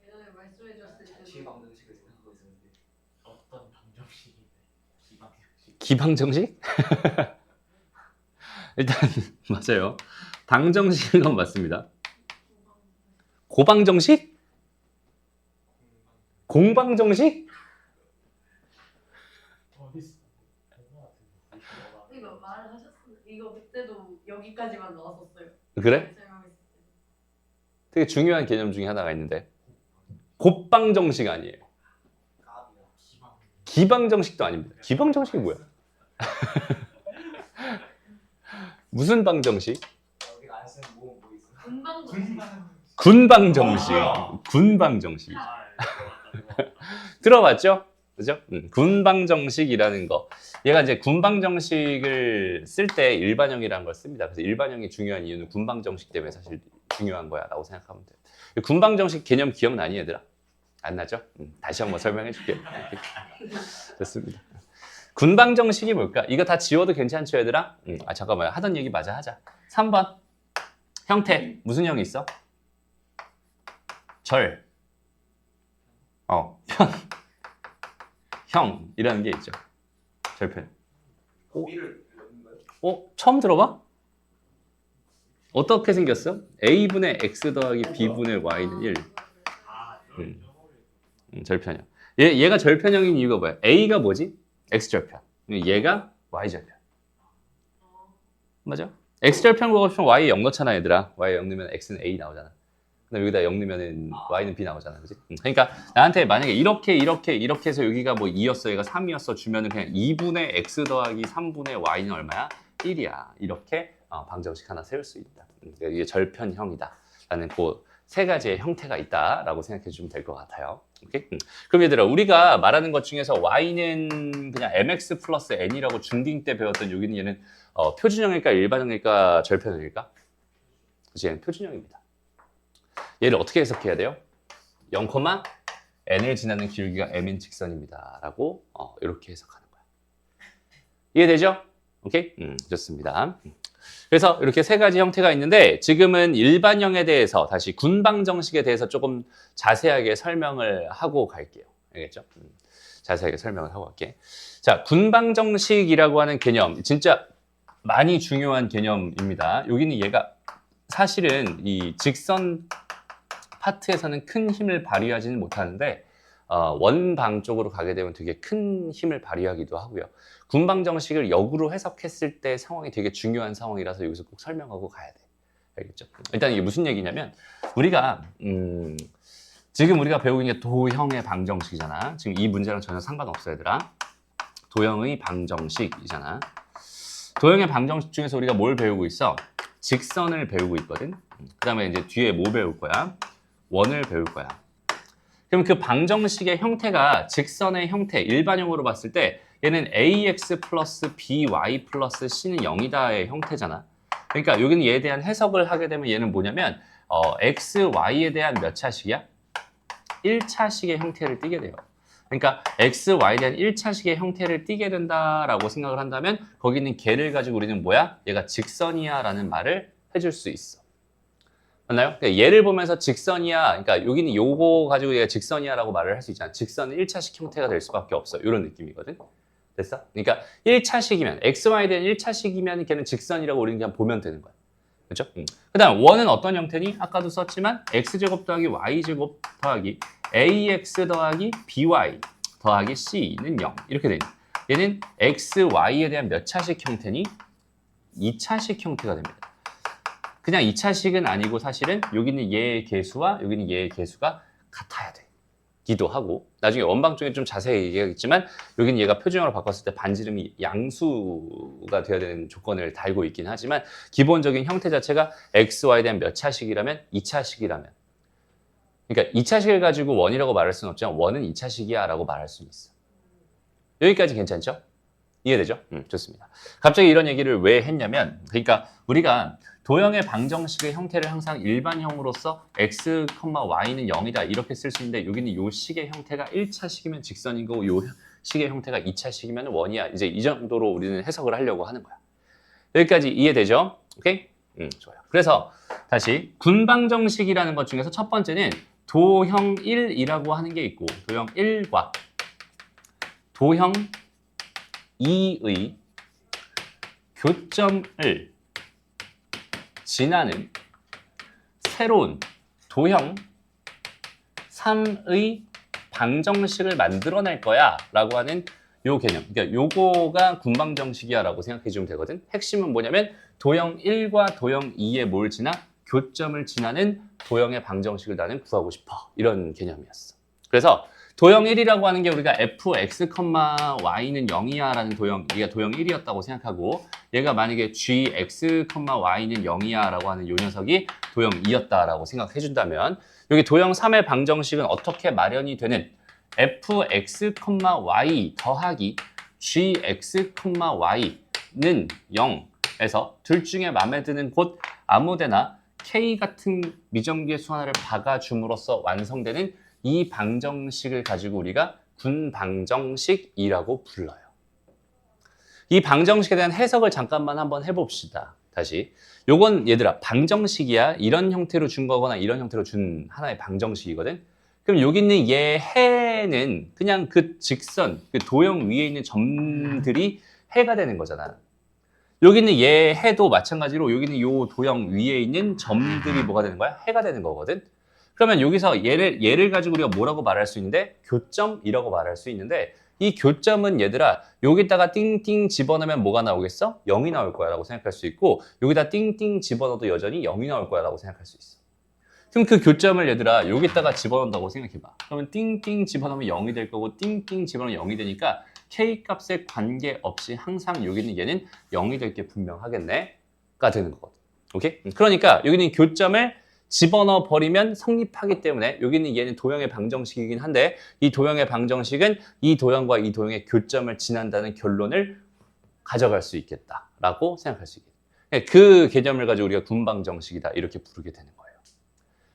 예전에 말씀해줬을 자취 때 방정식을 생각하고 있었는데 어떤 방정식인데 기방정식. 기방정식? 일단 맞아요. 방정식은 건 맞습니다. 고방정식? 공방정식? 어딨어? 이거 말을 하셨어요. 이거 그때도 여기까지만 나왔었어요. 그래? 설명했을 때. 되게 중요한 개념 중에 하나가 있는데 곱방정식 아니에요. 까비요. 기방. 기방정식도 아닙니다. 기방정식이 뭐야? 무슨 방정식? 우리가 안 쓰는 뭐 있어? 금방도 군방정식. 뭐야? 군방정식. 아, 들어봤죠? 그죠? 군방정식이라는 거. 얘가 이제 군방정식을 쓸 때 일반형이라는 걸 씁니다. 그래서 일반형이 중요한 이유는 군방정식 때문에 사실 중요한 거야 라고 생각하면 돼요. 군방정식 개념 기억나니 얘들아? 안 나죠? 다시 한번 설명해 줄게요. 됐습니다. 군방정식이 뭘까? 이거 다 지워도 괜찮죠 얘들아? 아 잠깐만요. 하던 얘기 마저 하자. 3번 형태 무슨 형이 있어? 절 형이라는 게 있죠. 절편. B를 넣는 거요? 처음 들어봐? 어떻게 생겼어? A분의 X 더하기 B분의 Y는 1. 아, 음. 절편형. 얘가 절편형인 이유가 뭐야? A가 뭐지? X절편. 얘가 Y절편. 맞아? X절편 그거 없으면 Y에 0 넣잖아 얘들아. Y에 0 넣으면 X는 A 나오잖아. 근데 여기다 0 넣으면 Y는 B 나오잖아. 그지? 그러니까 나한테 만약에 이렇게 해서 여기가 뭐 2였어, 얘가 3이었어 주면은 그냥 2분의 X 더하기 3분의 Y는 얼마야? 1이야. 이렇게 방정식 하나 세울 수 있다. 이게 절편형이다. 라는 그 세 가지의 형태가 있다라고 생각해 주면 될 것 같아요. 오케이? 그럼 얘들아, 우리가 말하는 것 중에서 Y는 그냥 MX 플러스 N이라고 중딩 때 배웠던 여기는 얘는 표준형일까, 일반형일까, 절편형일까? 그치, 얘는 표준형입니다. 얘를 어떻게 해석해야 돼요? 0, n을 지나는 기울기가 m인 직선입니다. 라고 이렇게 해석하는 거야. 이해되죠? 오케이? 좋습니다. 그래서 이렇게 세 가지 형태가 있는데 지금은 일반형에 대해서 다시 군방정식에 대해서 조금 자세하게 설명을 하고 갈게요. 알겠죠? 자세하게 설명을 하고 갈게. 자, 군방정식이라고 하는 개념 진짜 많이 중요한 개념입니다. 여기는 얘가 사실은 이 직선 파트에서는 큰 힘을 발휘하지는 못하는데 원방 쪽으로 가게 되면 되게 큰 힘을 발휘하기도 하고요. 군방정식을 역으로 해석했을 때 상황이 되게 중요한 상황이라서 여기서 꼭 설명하고 가야 돼. 알겠죠? 일단 이게 무슨 얘기냐면 우리가 지금 우리가 배우고 있는 게 도형의 방정식이잖아. 지금 이 문제랑 전혀 상관없어 얘들아. 도형의 방정식이잖아. 도형의 방정식 중에서 우리가 뭘 배우고 있어? 직선을 배우고 있거든. 그 다음에 이제 뒤에 뭐 배울 거야? 원을 배울 거야. 그럼 그 방정식의 형태가 직선의 형태, 일반형으로 봤을 때 얘는 ax 플러스 by 플러스 c는 0이다의 형태잖아. 그러니까 여기는 얘에 대한 해석을 하게 되면 얘는 뭐냐면 x, y에 대한 몇 차식이야? 1차식의 형태를 띠게 돼요. 그러니까 x, y에 대한 1차식의 형태를 띠게 된다라고 생각을 한다면 거기 있는 걔를 가지고 우리는 뭐야? 얘가 직선이야 라는 말을 해줄 수 있어. 맞나요? 그러니까 얘를 보면서 직선이야, 그러니까 여기는 요거 가지고 얘가 직선이야 라고 말을 할 수 있잖아. 직선은 1차식 형태가 될 수밖에 없어. 이런 느낌이거든. 됐어? 그러니까 1차식이면 x, y에 대한 1차식이면 걔는 직선이라고 우리는 그냥 보면 되는 거야. 그렇죠? 그 다음 원은 어떤 형태니? 아까도 썼지만 x제곱 더하기 y제곱 더하기 ax 더하기 by 더하기 c는 0 이렇게 돼 있는. 얘는 x, y에 대한 몇 차식 형태니? 2차식 형태가 됩니다. 그냥 2차식은 아니고 사실은 여기는 얘의 개수와 여기는 얘의 개수가 같아야 돼. 기도 하고 나중에 원방 쪽에 좀 자세히 얘기하겠지만 여기는 얘가 표준형으로 바꿨을 때 반지름이 양수가 되어야 되는 조건을 달고 있긴 하지만 기본적인 형태 자체가 x, y에 대한 몇 차식이라면 2차식이라면 그러니까 2차식을 가지고 원이라고 말할 수는 없지만 원은 2차식이야 라고 말할 수 있어. 여기까지 괜찮죠? 이해되죠? 좋습니다. 갑자기 이런 얘기를 왜 했냐면 그러니까 우리가 도형의 방정식의 형태를 항상 일반형으로서 x, y는 0이다 이렇게 쓸 수 있는데 여기는 요 식의 형태가 1차식이면 직선인 거고 요 식의 형태가 2차식이면 원이야. 이제 이 정도로 우리는 해석을 하려고 하는 거야. 여기까지 이해되죠? 오케이? 좋아요. 그래서 다시 군방정식이라는 것 중에서 첫 번째는 도형 1이라고 하는 게 있고 도형 1과 도형 2의 교점을 지나는 새로운 도형 3의 방정식을 만들어낼 거야 라고 하는 요 개념. 그러니까 요거가 군방정식이야 라고 생각해 주면 되거든. 핵심은 뭐냐면 도형 1과 도형 2에 뭘 지나? 교점을 지나는 도형의 방정식을 나는 구하고 싶어. 이런 개념이었어. 그래서 도형 1이라고 하는 게 우리가 fx, y는 0이야 라는 도형, 얘가 도형 1이었다고 생각하고 얘가 만약에 gx, y는 0이야 라고 하는 요 녀석이 도형 2였다 라고 생각해 준다면 여기 도형 3의 방정식은 어떻게 마련이 되는 fx, y 더하기 gx, y는 0에서 둘 중에 마음에 드는 곳 아무데나 k 같은 미정계수 하나를 박아줌으로써 완성되는 이 방정식을 가지고 우리가 군방정식이라고 불러요. 이 방정식에 대한 해석을 잠깐만 한번 해봅시다. 다시. 요건 얘들아 방정식이야. 이런 형태로 준 거거나 이런 형태로 준 하나의 방정식이거든. 그럼 여기 있는 얘 해는 그냥 그 직선, 그 도형 위에 있는 점들이 해가 되는 거잖아. 여기 있는 얘 해도 마찬가지로 여기 있는 요 도형 위에 있는 점들이 뭐가 되는 거야? 해가 되는 거거든. 그러면 여기서 얘를 가지고 우리가 뭐라고 말할 수 있는데 교점이라고 말할 수 있는데 이 교점은 얘들아 여기다가 띵띵 집어넣으면 뭐가 나오겠어? 0이 나올 거야 라고 생각할 수 있고 여기다 띵띵 집어넣어도 여전히 0이 나올 거야 라고 생각할 수 있어. 그럼 그 교점을 얘들아 여기다가 집어넣는다고 생각해봐. 그러면 띵띵 집어넣으면 0이 될 거고 띵띵 집어넣으면 0이 되니까 k 값에 관계없이 항상 여기는 얘는 0이 될 게 분명하겠네가 되는 거거든. 오케이? 그러니까 여기는 교점을 집어넣어 버리면 성립하기 때문에 여기는 얘는 도형의 방정식이긴 한데 이 도형의 방정식은 이 도형과 이 도형의 교점을 지난다는 결론을 가져갈 수 있겠다라고 생각할 수 있겠다. 그 개념을 가지고 우리가 군방정식이다 이렇게 부르게 되는 거예요.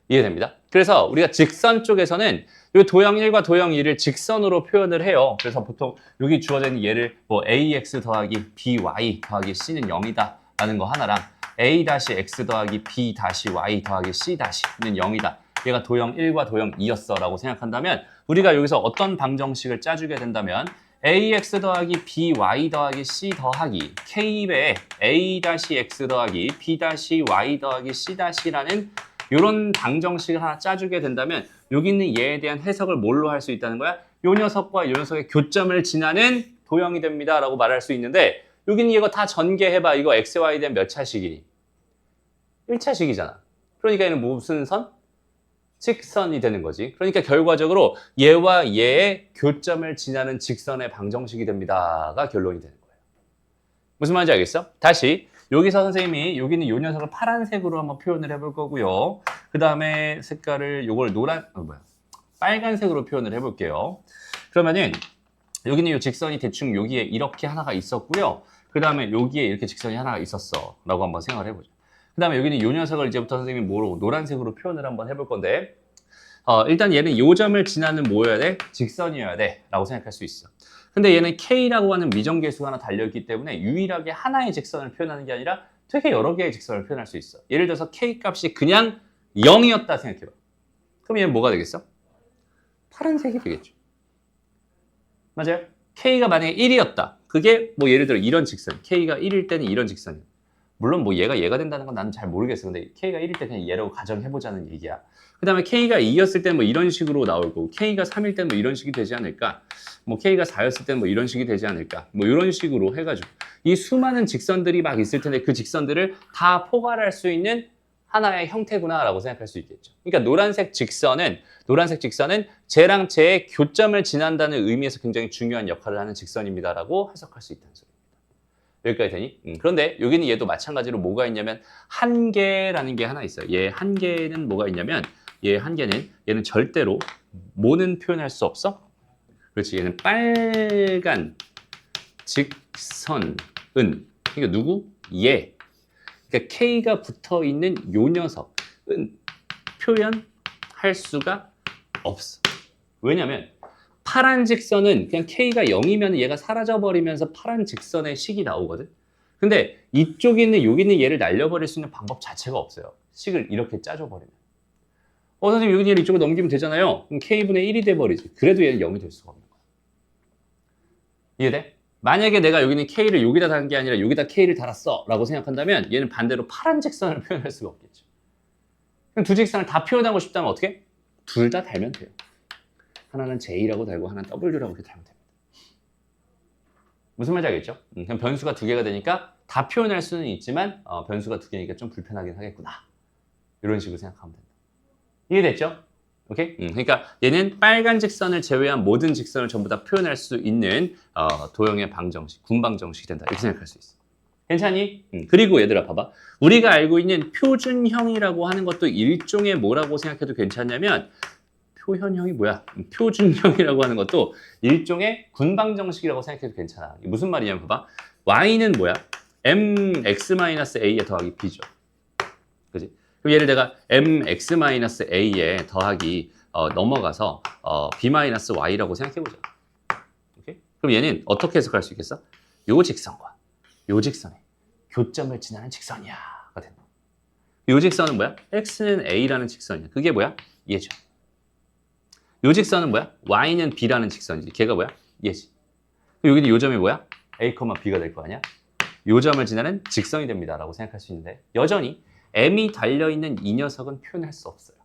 이해됩니다? 그래서 우리가 직선 쪽에서는 이 도형 1과 도형 2를 직선으로 표현을 해요. 그래서 보통 여기 주어져 있는 얘를 뭐 ax 더하기 by 더하기 c는 0이다 라는 거 하나랑 a-x 더하기 b-y 더하기 c-는 0이다. 얘가 도형 1과 도형 2였어 라고 생각한다면 우리가 여기서 어떤 방정식을 짜주게 된다면 ax 더하기 by 더하기 c 더하기 k배 a-x 더하기 b-y 더하기 c-라는 이런 방정식을 하나 짜주게 된다면 여기 있는 얘에 대한 해석을 뭘로 할 수 있다는 거야? 요 녀석과 요 녀석의 교점을 지나는 도형이 됩니다 라고 말할 수 있는데 여기는 이거 다 전개해봐. 이거 x, y에 대한 몇 차식이니? 1차식이잖아. 그러니까 얘는 무슨 선? 직선이 되는 거지. 그러니까 결과적으로 얘와 얘의 교점을 지나는 직선의 방정식이 됩니다가 결론이 되는 거예요. 무슨 말인지 알겠어? 다시 여기서 선생님이 여기는 요 녀석을 파란색으로 한번 표현을 해볼 거고요. 그 다음에 색깔을 요걸 빨간색으로 표현을 해볼게요. 그러면은 여기는 요 직선이 대충 여기에 이렇게 하나가 있었고요. 그 다음에 여기에 이렇게 직선이 하나가 있었어 라고 한번 생각을 해보죠. 그 다음에 여기는 요 녀석을 이제부터 선생님이 뭐로 노란색으로 표현을 한번 해볼 건데 일단 얘는 요 점을 지나는 뭐여야 돼? 직선이어야 돼 라고 생각할 수 있어. 근데 얘는 K라고 하는 미정계수가 하나 달려있기 때문에 유일하게 하나의 직선을 표현하는 게 아니라 되게 여러 개의 직선을 표현할 수 있어. 예를 들어서 K 값이 그냥 0이었다 생각해봐. 그럼 얘는 뭐가 되겠어? 파란색이 되겠죠. 맞아요? K가 만약에 1이었다. 그게 뭐 예를 들어 이런 직선. K가 1일 때는 이런 직선이야. 물론 뭐 얘가 된다는 건 나는 잘 모르겠어. 근데 K가 1일 때 그냥 얘라고 가정해보자는 얘기야. 그 다음에 K가 2였을 때 뭐 이런 식으로 나올 거고, K가 3일 때 뭐 이런 식이 되지 않을까? 뭐 K가 4였을 때 뭐 이런 식이 되지 않을까? 뭐 이런 식으로 해가지고 이 수많은 직선들이 막 있을 텐데 그 직선들을 다 포괄할 수 있는 하나의 형태구나라고 생각할 수 있겠죠. 그러니까 노란색 직선은 쟤랑 쟤의 교점을 지난다는 의미에서 굉장히 중요한 역할을 하는 직선입니다라고 해석할 수 있다는 소리입니다. 여기까지 되니? 그런데 여기는 얘도 마찬가지로 뭐가 있냐면 한계라는 게 하나 있어요. 얘 한계는 뭐가 있냐면 얘 한계는 얘는 절대로 뭐는 표현할 수 없어? 그렇지. 얘는 빨간 직선은 그러니까 누구? 얘. 그러니까 K가 붙어 있는 요 녀석은 표현할 수가 없어. 왜냐면 파란 직선은 그냥 K가 0이면 얘가 사라져버리면서 파란 직선의 식이 나오거든. 근데 이쪽에 있는 여기 있는 얘를 날려버릴 수 있는 방법 자체가 없어요. 식을 이렇게 짜줘버리면. 선생님 여기 얘를 이쪽으로 넘기면 되잖아요. 그럼 K분의 1이 돼버리지. 그래도 얘는 0이 될 수가 없는 거야. 이해돼? 만약에 내가 여기 있는 K를 여기다 단 게 아니라 여기다 K를 달았어 라고 생각한다면 얘는 반대로 파란 직선을 표현할 수가 없겠죠. 그럼 두 직선을 다 표현하고 싶다면 어떻게? 둘 다 달면 돼요. 하나는 J라고 달고 하나는 W라고 이렇게 달면 됩니다. 무슨 말인지 알겠죠? 그냥 변수가 두 개가 되니까 다 표현할 수는 있지만 변수가 두 개니까 좀 불편하긴 하겠구나. 이런 식으로 생각하면 된다. 이해됐죠? 오케이? 그러니까 얘는 빨간 직선을 제외한 모든 직선을 전부 다 표현할 수 있는 도형의 방정식, 군방정식이 된다. 이렇게 생각할 수 있어. 괜찮니? 그리고 얘들아 봐봐. 우리가 알고 있는 표준형이라고 하는 것도 일종의 뭐라고 생각해도 괜찮냐면 표현형이 뭐야? 표준형이라고 하는 것도 일종의 군방정식이라고 생각해도 괜찮아. 이게 무슨 말이냐면 봐봐. y는 뭐야? mx-a에 더하기 b죠. 그지? 그럼 얘를 내가 mx-a에 더하기 넘어가서 b-y라고 생각해보자. 오케이? 그럼 얘는 어떻게 해석할 수 있겠어? 요 직선과 요 직선의 교점을 지나는 직선이야가 된다. 요 직선은 뭐야? x는 a라는 직선이야. 그게 뭐야? 얘죠. 요 직선은 뭐야? y는 b라는 직선이지. 걔가 뭐야? 얘지. 여기는 요 점이 뭐야? a, b가 될 거 아니야? 요 점을 지나는 직선이 됩니다 라고 생각할 수 있는데 여전히 m이 달려있는 이 녀석은 표현할 수 없어요.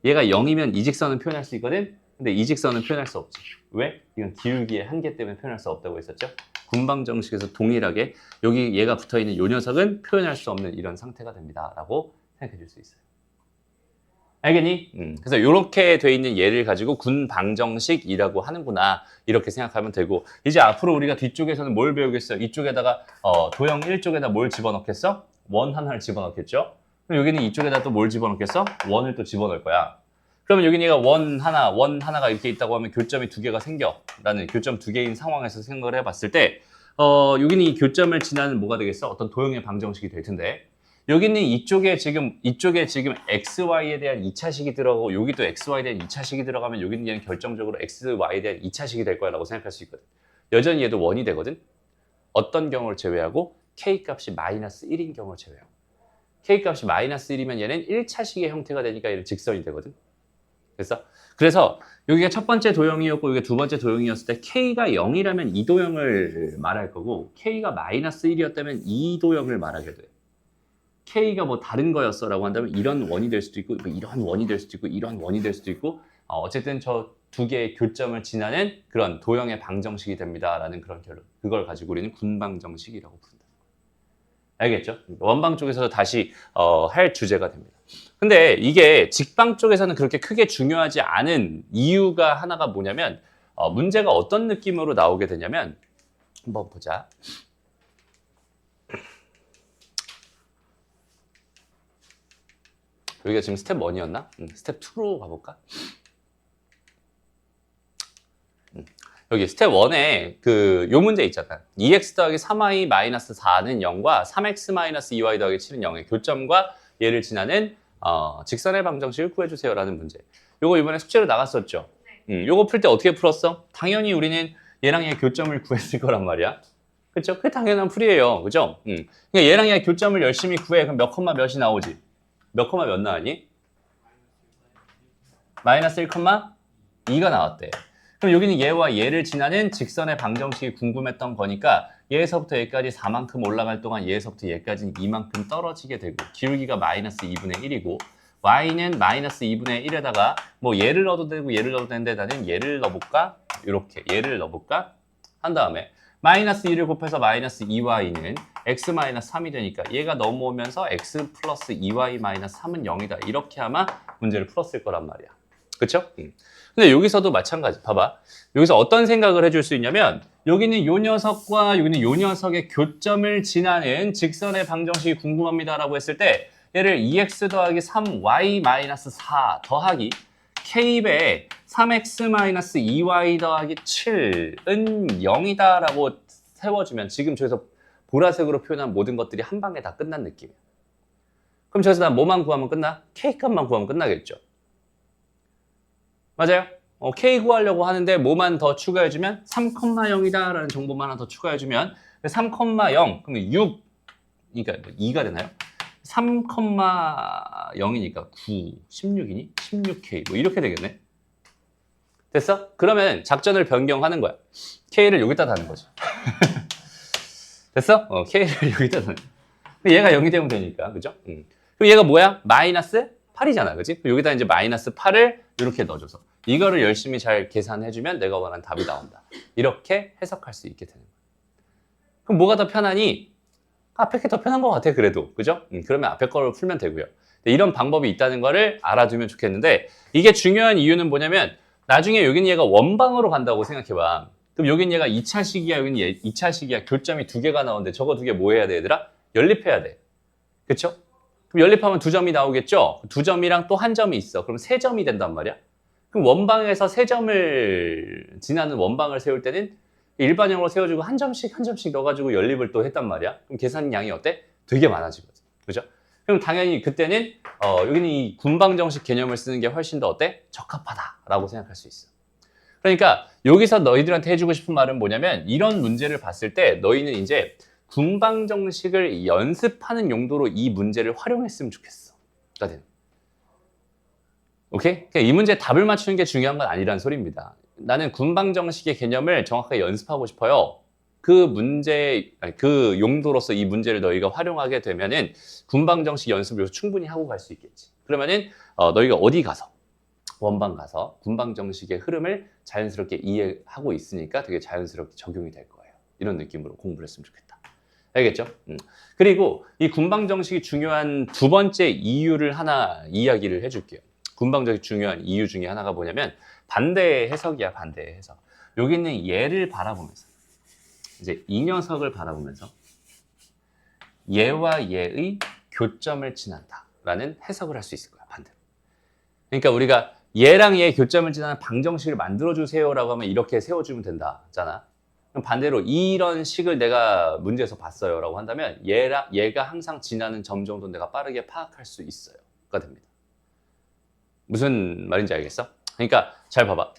얘가 0이면 이 직선은 표현할 수 있거든? 근데 이 직선은 표현할 수 없지. 왜? 이건 기울기의 한계 때문에 표현할 수 없다고 했었죠? 군방정식에서 동일하게 여기 얘가 붙어있는 요 녀석은 표현할 수 없는 이런 상태가 됩니다 라고 생각해 줄 수 있어요. 알겠니? 그래서 이렇게 돼 있는 얘를 가지고 군방정식이라고 하는구나 이렇게 생각하면 되고 이제 앞으로 우리가 뒤쪽에서는 뭘 배우겠어요? 이쪽에다가 도형 1쪽에다 뭘 집어넣겠어? 원 하나를 집어넣겠죠? 그럼 여기는 이쪽에다 또 뭘 집어넣겠어? 원을 또 집어넣을 거야. 그러면 여기는 얘가 원 하나가 이렇게 있다고 하면 교점이 두 개가 생겨 라는 교점 두 개인 상황에서 생각을 해봤을 때 여기는 이 교점을 지나는 뭐가 되겠어? 어떤 도형의 방정식이 될 텐데 여기는 이쪽에 지금 XY에 대한 2차식이 들어가고 여기도 XY에 대한 2차식이 들어가면 여기는 얘는 결정적으로 XY에 대한 2차식이 될 거라고 생각할 수 있거든. 여전히 얘도 원이 되거든. 어떤 경우를 제외하고 K값이 -1인 경우를 제외하고 K값이 -1이면 얘는 1차식의 형태가 되니까 얘는 직선이 되거든. 그래서 여기가 첫 번째 도형이었고 여기가 두 번째 도형이었을 때 K가 0이라면 이 도형을 말할 거고 K가 -1이었다면 이 도형을 말하게 돼. K가 뭐 다른 거였어 라고 한다면 이런 원이 될 수도 있고 뭐 이런 원이 될 수도 있고 이런 원이 될 수도 있고 어쨌든 저 두 개의 교점을 지나는 그런 도형의 방정식이 됩니다 라는 그런 결론. 그걸 가지고 우리는 군방정식이라고 부른다. 알겠죠? 원방 쪽에서도 다시 할 주제가 됩니다. 근데 이게 직방 쪽에서는 그렇게 크게 중요하지 않은 이유가 하나가 뭐냐면 문제가 어떤 느낌으로 나오게 되냐면 한번 보자. 여기가 지금 스텝 1이었나? 스텝 2로 가볼까? 여기 스텝 1에 요 문제 있잖아. 2x 더하기 3y 마이너스 4는 0과 3x 마이너스 2y 더하기 7은 0의 교점과 얘를 지나는 직선의 방정식을 구해주세요 라는 문제. 요거 이번에 숙제로 나갔었죠? 요거 풀 때 어떻게 풀었어? 당연히 우리는 얘랑 얘 교점을 구했을 거란 말이야. 그쵸? 그게 당연한 풀이에요. 그죠? 그러니까 얘랑 얘 교점을 열심히 구해. 그럼 몇 컴마 몇이 나오지? 몇 컴마 몇 나왔니? 마이너스 1,2가 나왔대. 그럼 여기는 얘와 얘를 지나는 직선의 방정식이 궁금했던 거니까 얘에서부터 얘까지 4만큼 올라갈 동안 얘에서부터 얘까지는 2만큼 떨어지게 되고 기울기가 마이너스 2분의 1이고 y는 마이너스 2분의 1에다가 뭐 얘를 넣어도 되고 얘를 넣어도 되는데 나는 얘를 넣어볼까? 이렇게 얘를 넣어볼까? 한 다음에 마이너스 2를 곱해서 마이너스 2y는 x 마이너스 3이 되니까 얘가 넘어오면서 x 플러스 2y 마이너스 3은 0이다. 이렇게 아마 문제를 풀었을 거란 말이야. 그쵸? 근데 여기서도 마찬가지. 봐봐. 여기서 어떤 생각을 해줄 수 있냐면 여기는 요 녀석과 여기는 요 녀석의 교점을 지나는 직선의 방정식이 궁금합니다라고 했을 때 얘를 2x 더하기 3y 마이너스 4 더하기 k배 3x 마이너스 2y 더하기 7은 0이다라고 세워주면 지금 저기서 보라색으로 표현한 모든 것들이 한 방에 다 끝난 느낌이야. 그럼 저기서 난 뭐만 구하면 끝나? k 값만 구하면 끝나겠죠. 맞아요? k 구하려고 하는데 뭐만 더 추가해주면 3,0이다 라는 정보만 하나 더 추가해주면 3,0 그러면 6 그러니까 2가 되나요? 3,0이니까 9, 16이니? 16k 뭐 이렇게 되겠네. 됐어? 그러면 작전을 변경하는 거야. k를 여기다 다는 거지. 됐어? k를 여기다 다는 거야. 얘가 0이 되면 되니까, 그죠? 그리고 얘가 뭐야? 마이너스 8이잖아, 그지? 여기다 이제 마이너스 8을 이렇게 넣어줘서 이거를 열심히 잘 계산해주면 내가 원하는 답이 나온다. 이렇게 해석할 수 있게 되는 거야. 그럼 뭐가 더 편하니? 앞에 게 더 편한 것 같아, 그래도. 그죠? 그러면 앞에 거를 풀면 되고요. 이런 방법이 있다는 거를 알아두면 좋겠는데 이게 중요한 이유는 뭐냐면 나중에 여기는 얘가 원방으로 간다고 생각해봐. 그럼 여긴 얘가 2차식이야, 여기는 2차식이야. 교점이 두 개가 나오는데 저거 두 개 뭐 해야 돼, 얘들아? 연립해야 돼. 그쵸? 그럼 연립하면 두 점이 나오겠죠? 두 점이랑 또 한 점이 있어. 그럼 세 점이 된단 말이야. 그럼 원방에서 세 점을 지나는 원방을 세울 때는 일반형으로 세워주고 한 점씩 한 점씩 넣어가지고 연립을 또 했단 말이야. 그럼 계산량이 어때? 되게 많아지거든. 그죠? 그럼 당연히 그때는 여기는 이 군방정식 개념을 쓰는 게 훨씬 더 어때? 적합하다라고 생각할 수 있어. 그러니까 여기서 너희들한테 해주고 싶은 말은 뭐냐면 이런 문제를 봤을 때 너희는 이제 군방정식을 연습하는 용도로 이 문제를 활용했으면 좋겠어. 오케이? 그러니까 이 문제에 답을 맞추는 게 중요한 건 아니란 소리입니다. 나는 군방정식의 개념을 정확하게 연습하고 싶어요. 그 문제, 그 용도로서 이 문제를 너희가 활용하게 되면은 군방정식 연습을 충분히 하고 갈 수 있겠지. 그러면은 너희가 어디 가서 원방 가서 군방정식의 흐름을 자연스럽게 이해하고 있으니까 되게 자연스럽게 적용이 될 거예요. 이런 느낌으로 공부를 했으면 좋겠다. 알겠죠? 그리고 이 군방정식이 중요한 두 번째 이유를 하나 이야기를 해줄게요. 군방정식 중요한 이유 중에 하나가 뭐냐면 반대 해석이야, 반대 해석. 여기 있는 얘를 바라보면서 이제 이 녀석을 바라보면서 얘와 얘의 교점을 지난다 라는 해석을 할 수 있을 거야, 반대로. 그러니까 우리가 얘랑 얘의 교점을 지나는 방정식을 만들어주세요 라고 하면 이렇게 세워주면 된다잖아. 그럼 반대로 이런 식을 내가 문제에서 봤어요 라고 한다면 얘가 항상 지나는 점 정도 내가 빠르게 파악할 수 있어요가 됩니다. 무슨 말인지 알겠어? 그러니까 잘 봐봐.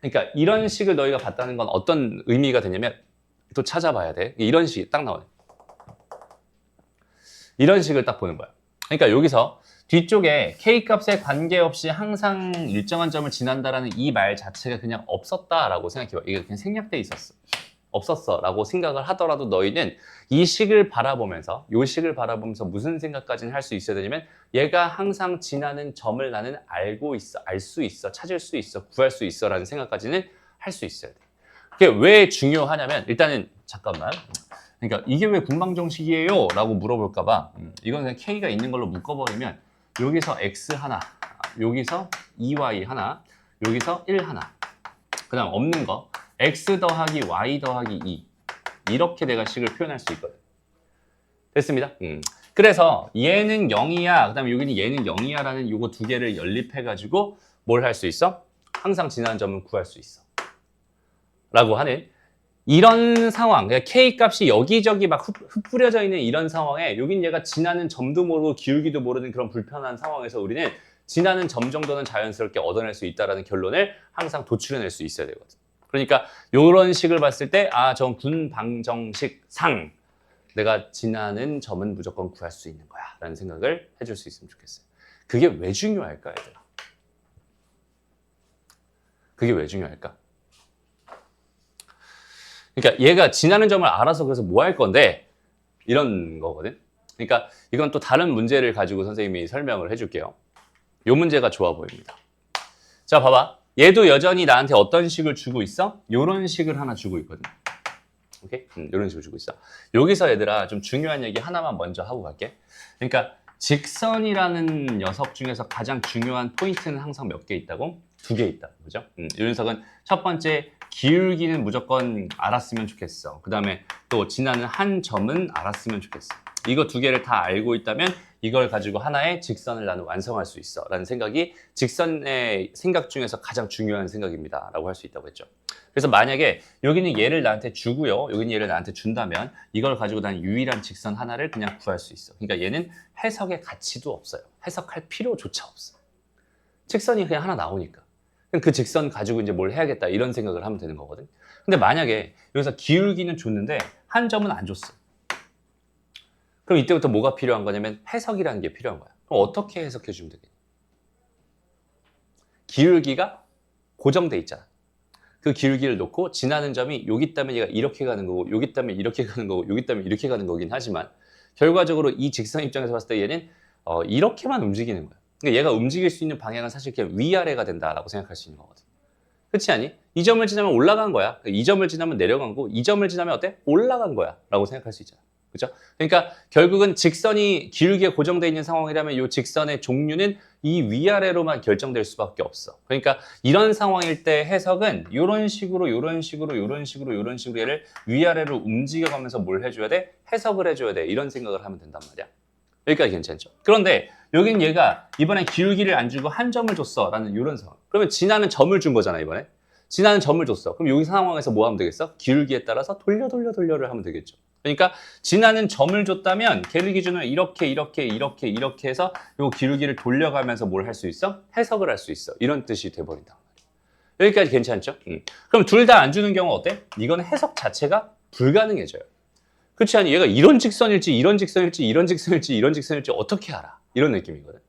그러니까 이런 식을 너희가 봤다는 건 어떤 의미가 되냐면 또 찾아봐야 돼. 이런 식이 딱 나와요. 이런 식을 딱 보는 거야. 그러니까 여기서 뒤쪽에 K값에 관계없이 항상 일정한 점을 지난다라는 이 말 자체가 그냥 없었다라고 생각해봐. 이게 그냥 생략돼 있었어. 없었어 라고 생각을 하더라도 너희는 이 식을 바라보면서 이 식을 바라보면서 무슨 생각까지는 할 수 있어야 되냐면 얘가 항상 지나는 점을 나는 알고 있어, 알 수 있어, 찾을 수 있어, 구할 수 있어 라는 생각까지는 할 수 있어야 돼. 그게 왜 중요하냐면 일단은 잠깐만, 그러니까 이게 왜 군방정식이에요? 라고 물어볼까 봐 이건 그냥 K가 있는 걸로 묶어버리면 여기서 X 하나, 여기서 2Y 하나, 여기서 1 하나, 그 다음 없는 거 x 더하기 y 더하기 2 이렇게 내가 식을 표현할 수 있거든. 됐습니다. 그래서 얘는 0이야, 그 다음에 여기는 얘는 0이야 라는 요거 두 개를 연립해가지고 뭘 할 수 있어? 항상 지나는 점은 구할 수 있어 라고 하는 이런 상황, 그러니까 K값이 여기저기 막 흩뿌려져 있는 이런 상황에 여긴 얘가 지나는 점도 모르고 기울기도 모르는 그런 불편한 상황에서 우리는 지나는 점 정도는 자연스럽게 얻어낼 수 있다는 결론을 항상 도출해낼 수 있어야 되거든. 그러니까 이런 식을 봤을 때 전 군방정식 상 내가 지나는 점은 무조건 구할 수 있는 거야 라는 생각을 해줄 수 있으면 좋겠어요. 그게 왜 중요할까 얘들아? 그게 왜 중요할까? 그러니까 얘가 지나는 점을 알아서 그래서 뭐 할 건데 이런 거거든. 그러니까 이건 또 다른 문제를 가지고 선생님이 설명을 해줄게요. 이 문제가 좋아 보입니다. 자, 봐봐. 얘도 여전히 나한테 어떤 식을 주고 있어? 이런 식을 하나 주고 있거든. 오케이? 이런 식으로 주고 있어. 여기서 얘들아 좀 중요한 얘기 하나만 먼저 하고 갈게. 그러니까 직선이라는 녀석 중에서 가장 중요한 포인트는 항상 몇 개 있다고? 2개 있다. 그죠? 이 녀석은 첫 번째 기울기는 무조건 알았으면 좋겠어. 그 다음에 또 지나는 한 점은 알았으면 좋겠어. 이거 2개를 다 알고 있다면 이걸 가지고 하나의 직선을 나는 완성할 수 있어 라는 생각이 직선의 생각 중에서 가장 중요한 생각입니다 라고 할 수 있다고 했죠. 그래서 만약에 여기는 얘를 나한테 주고요, 여기는 얘를 나한테 준다면 이걸 가지고 난 유일한 직선 하나를 그냥 구할 수 있어. 그러니까 얘는 해석의 가치도 없어요. 해석할 필요조차 없어. 직선이 그냥 하나 나오니까 그냥 그 직선 가지고 이제 뭘 해야겠다 이런 생각을 하면 되는 거거든. 근데 만약에 여기서 기울기는 줬는데 한 점은 안 줬어. 그럼 이때부터 뭐가 필요한 거냐면 해석이라는 게 필요한 거야. 그럼 어떻게 해석해 주면 되겠니? 기울기가 고정돼 있잖아. 그 기울기를 놓고 지나는 점이 여기 있다면 얘가 이렇게 가는 거고 여기 있다면 이렇게 가는 거고 여기 있다면 이렇게 가는 거긴 하지만 결과적으로 이 직선 입장에서 봤을 때 얘는 이렇게만 움직이는 거야. 그러니까 얘가 움직일 수 있는 방향은 사실 그냥 위아래가 된다라고 생각할 수 있는 거거든. 그렇지 않니? 이 점을 지나면 올라간 거야. 이 점을 지나면 내려간 거고 이 점을 지나면 어때? 올라간 거야 라고 생각할 수 있잖아. 그렇죠? 그러니까 결국은 직선이 기울기에 고정되어 있는 상황이라면 이 직선의 종류는 이 위아래로만 결정될 수밖에 없어. 그러니까 이런 상황일 때 해석은 이런 식으로 이런 식으로 이런 식으로 이런 식으로 얘를 위아래로 움직여가면서 뭘 해줘야 돼? 해석을 해줘야 돼. 이런 생각을 하면 된단 말이야. 여기까지 괜찮죠? 그런데 여긴 얘가 이번에 기울기를 안 주고 한 점을 줬어 라는 이런 상황. 그러면 지나는 점을 준 거잖아 이번에. 지나는 점을 줬어. 그럼 여기 상황에서 뭐 하면 되겠어? 기울기에 따라서 돌려를 하면 되겠죠. 그러니까 지나는 점을 줬다면 걔를 기준으로 이렇게 해서 요 기울기를 돌려가면서 뭘 할 수 있어? 해석을 할 수 있어. 이런 뜻이 돼버린다. 여기까지 괜찮죠? 그럼 둘 다 안 주는 경우 어때? 이건 해석 자체가 불가능해져요. 그렇지 않니? 얘가 이런 직선일지 이런 직선일지 이런 직선일지 이런 직선일지 어떻게 알아? 이런 느낌이거든.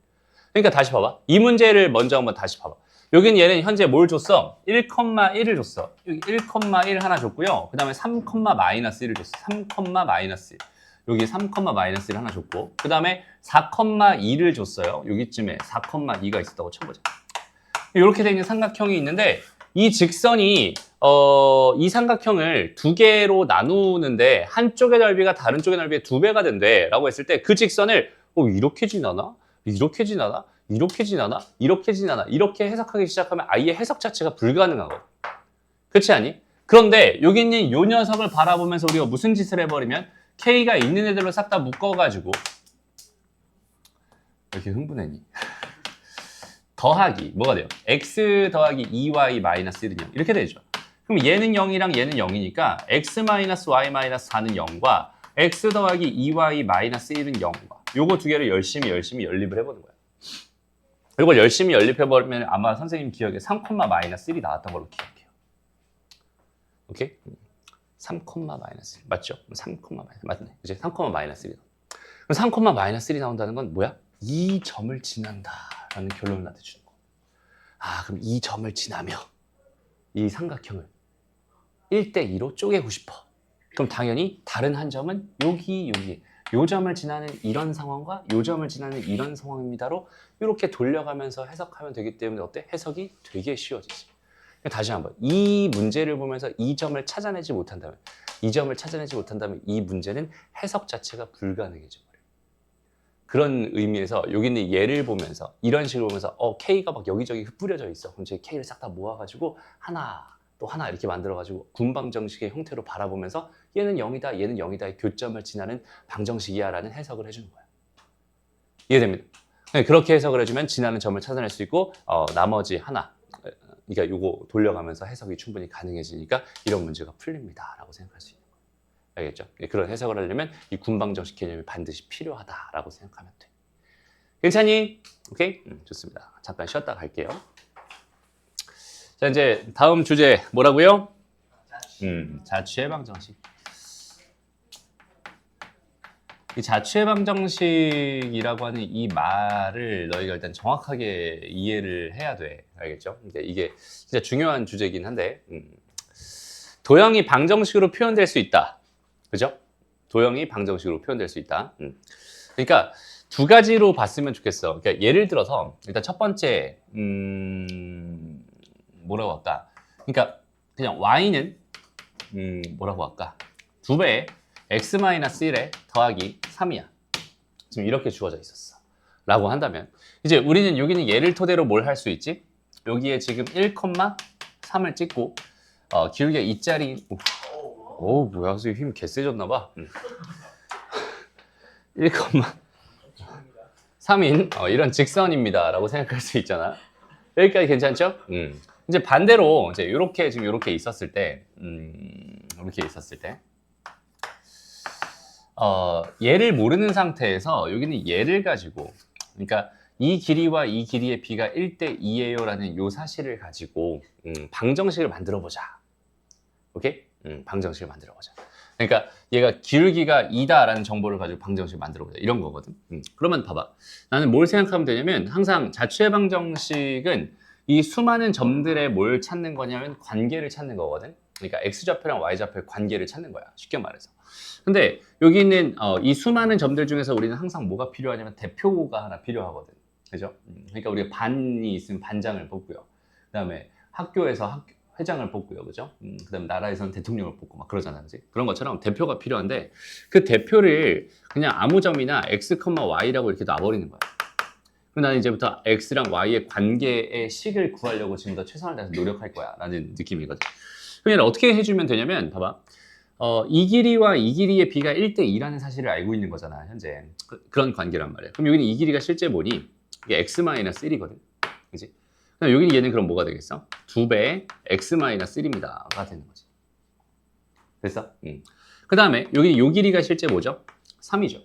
그러니까 다시 봐봐. 이 문제를 먼저 한번 다시 봐봐. 여긴 얘는 현재 뭘 줬어? 1,1을 줬어. 여기 1,1 하나 줬고요. 그 다음에 3,-1을 줬어. 3,-1. 여기 3,-1을 하나 줬고 그 다음에 4,2를 줬어요. 여기쯤에 4,2가 있었다고 쳐보자. 이렇게 돼 있는 삼각형이 있는데 이 직선이 이 삼각형을 2개로 나누는데 한쪽의 넓이가 다른 쪽의 넓이의 2배가 된대 라고 했을 때 그 직선을 이렇게 지나나? 이렇게 지나나? 이렇게 지나나? 이렇게 지나나? 이렇게 해석하기 시작하면 아예 해석 자체가 불가능하거든. 그렇지 않니? 그런데 여기 있는 이 녀석을 바라보면서 우리가 무슨 짓을 해버리면 K가 있는 애들로 싹 다 묶어가지고 왜 이렇게 흥분했니? 더하기 뭐가 돼요? X 더하기 2Y 마이너스 1은 0 이렇게 되죠. 그럼 얘는 0이랑 얘는 0이니까 X 마이너스 Y 마이너스 4는 0과 X 더하기 2Y 마이너스 1은 0과 요거 2개를 열심히 연립을 해보는 거야. 이걸 열심히 연립해버리면 아마 선생님 기억에 3,-1이 나왔던 걸로 기억해요. 오케이? 3,-1 맞죠? 3,-1 맞네. 이제 3,-1. 그럼 3,-1이 나온다는 건 뭐야? 이 점을 지난다라는 결론을 나한테 주는 거. 그럼 이 점을 지나며 이 삼각형을 1대2로 쪼개고 싶어. 그럼 당연히 다른 한 점은 여기 요 점을 지나는 이런 상황과 요 점을 지나는 이런 상황입니다로 이렇게 돌려가면서 해석하면 되기 때문에 어때? 해석이 되게 쉬워지지. 다시 한번 이 문제를 보면서 이 점을 찾아내지 못한다면 이 문제는 해석 자체가 불가능해져 버려요. 그런 의미에서 여기 있는 얘를 보면서 이런 식으로 보면서 K가 막 여기저기 흩뿌려져 있어. 그럼 제 K를 싹 다 모아가지고 하나 또 하나 이렇게 만들어가지고 군방정식의 형태로 바라보면서 얘는 0이다 얘는 0이다의 교점을 지나는 방정식이야 라는 해석을 해주는 거야. 이해됩니다? 그렇게 해석을 해주면 지나는 점을 찾아낼 수 있고 나머지 하나 그러니까 요거 돌려가면서 해석이 충분히 가능해지니까 이런 문제가 풀립니다 라고 생각할 수 있는 거예요. 알겠죠? 그런 해석을 하려면 이 군방정식 개념이 반드시 필요하다라고 생각하면 돼. 괜찮니? 오케이? 좋습니다. 잠깐 쉬었다 갈게요. 자, 이제 다음 주제 뭐라고요? 자취 예방정식. 이 자취 예방정식이라고 하는 이 말을 너희가 일단 정확하게 이해를 해야 돼. 알겠죠? 이게 진짜 중요한 주제이긴 한데, 도형이 방정식으로 표현될 수 있다. 그죠? 도형이 방정식으로 표현될 수 있다. 그러니까 두 가지로 봤으면 좋겠어. 그러니까 예를 들어서 일단 첫 번째 뭐라고 할까? 그러니까 그냥 y는 뭐라고 할까? 2배 x-1에 더하기 3이야. 지금 이렇게 주어져 있었어. 라고 한다면 이제 우리는 여기는 얘를 토대로 뭘 할 수 있지? 여기에 지금 1,3을 찍고 기울기가 2짜리 오 뭐야 지금 힘 개세졌나 봐. 1,3인 이런 직선입니다 라고 생각할 수 있잖아. 여기까지 괜찮죠? 이제 반대로 이제 이렇게 지금 이렇게 있었을 때 이렇게 있었을 때 얘를 모르는 상태에서 여기는 얘를 가지고 그러니까 이 길이와 이 길이의 비가 1대 2예요 라는 요 사실을 가지고 방정식을 만들어 보자. 오케이? 방정식을 만들어 보자. 그러니까 얘가 기울기가 2다 라는 정보를 가지고 방정식을 만들어 보자. 이런 거거든. 그러면 봐봐. 나는 뭘 생각하면 되냐면 항상 자취의 방정식은 이 수많은 점들에 뭘 찾는 거냐면 관계를 찾는 거거든. 그러니까 x좌표랑 y좌표의 관계를 찾는 거야. 쉽게 말해서. 근데 여기 있는 이 수많은 점들 중에서 우리는 항상 뭐가 필요하냐면 대표가 하나 필요하거든. 그죠? 그러니까 우리가 반이 있으면 반장을 뽑고요. 그 다음에 학교에서 회장을 뽑고요. 그죠? 그 다음에 나라에서는 대통령을 뽑고 막 그러잖아요. 그치? 그런 것처럼 대표가 필요한데 그 대표를 그냥 아무 점이나 x, y라고 이렇게 놔버리는 거야. 그럼 나는 이제부터 x랑 y의 관계의 식을 구하려고 지금부터 최선을 다해서 노력할 거야. 라는 느낌이거든. 그러면 어떻게 해주면 되냐면 봐봐. 이 길이와 이 길이의 비가 1대 2라는 사실을 알고 있는 거잖아. 현재. 그런 관계란 말이야. 그럼 여기는 이 길이가 실제 보니 이게 x-1이거든. 그치? 그럼 여기는 얘는 그럼 뭐가 되겠어? 2배 x-1입니다가 되는 거지. 됐어? 그 다음에 여기 요 길이가 실제 뭐죠? 3이죠.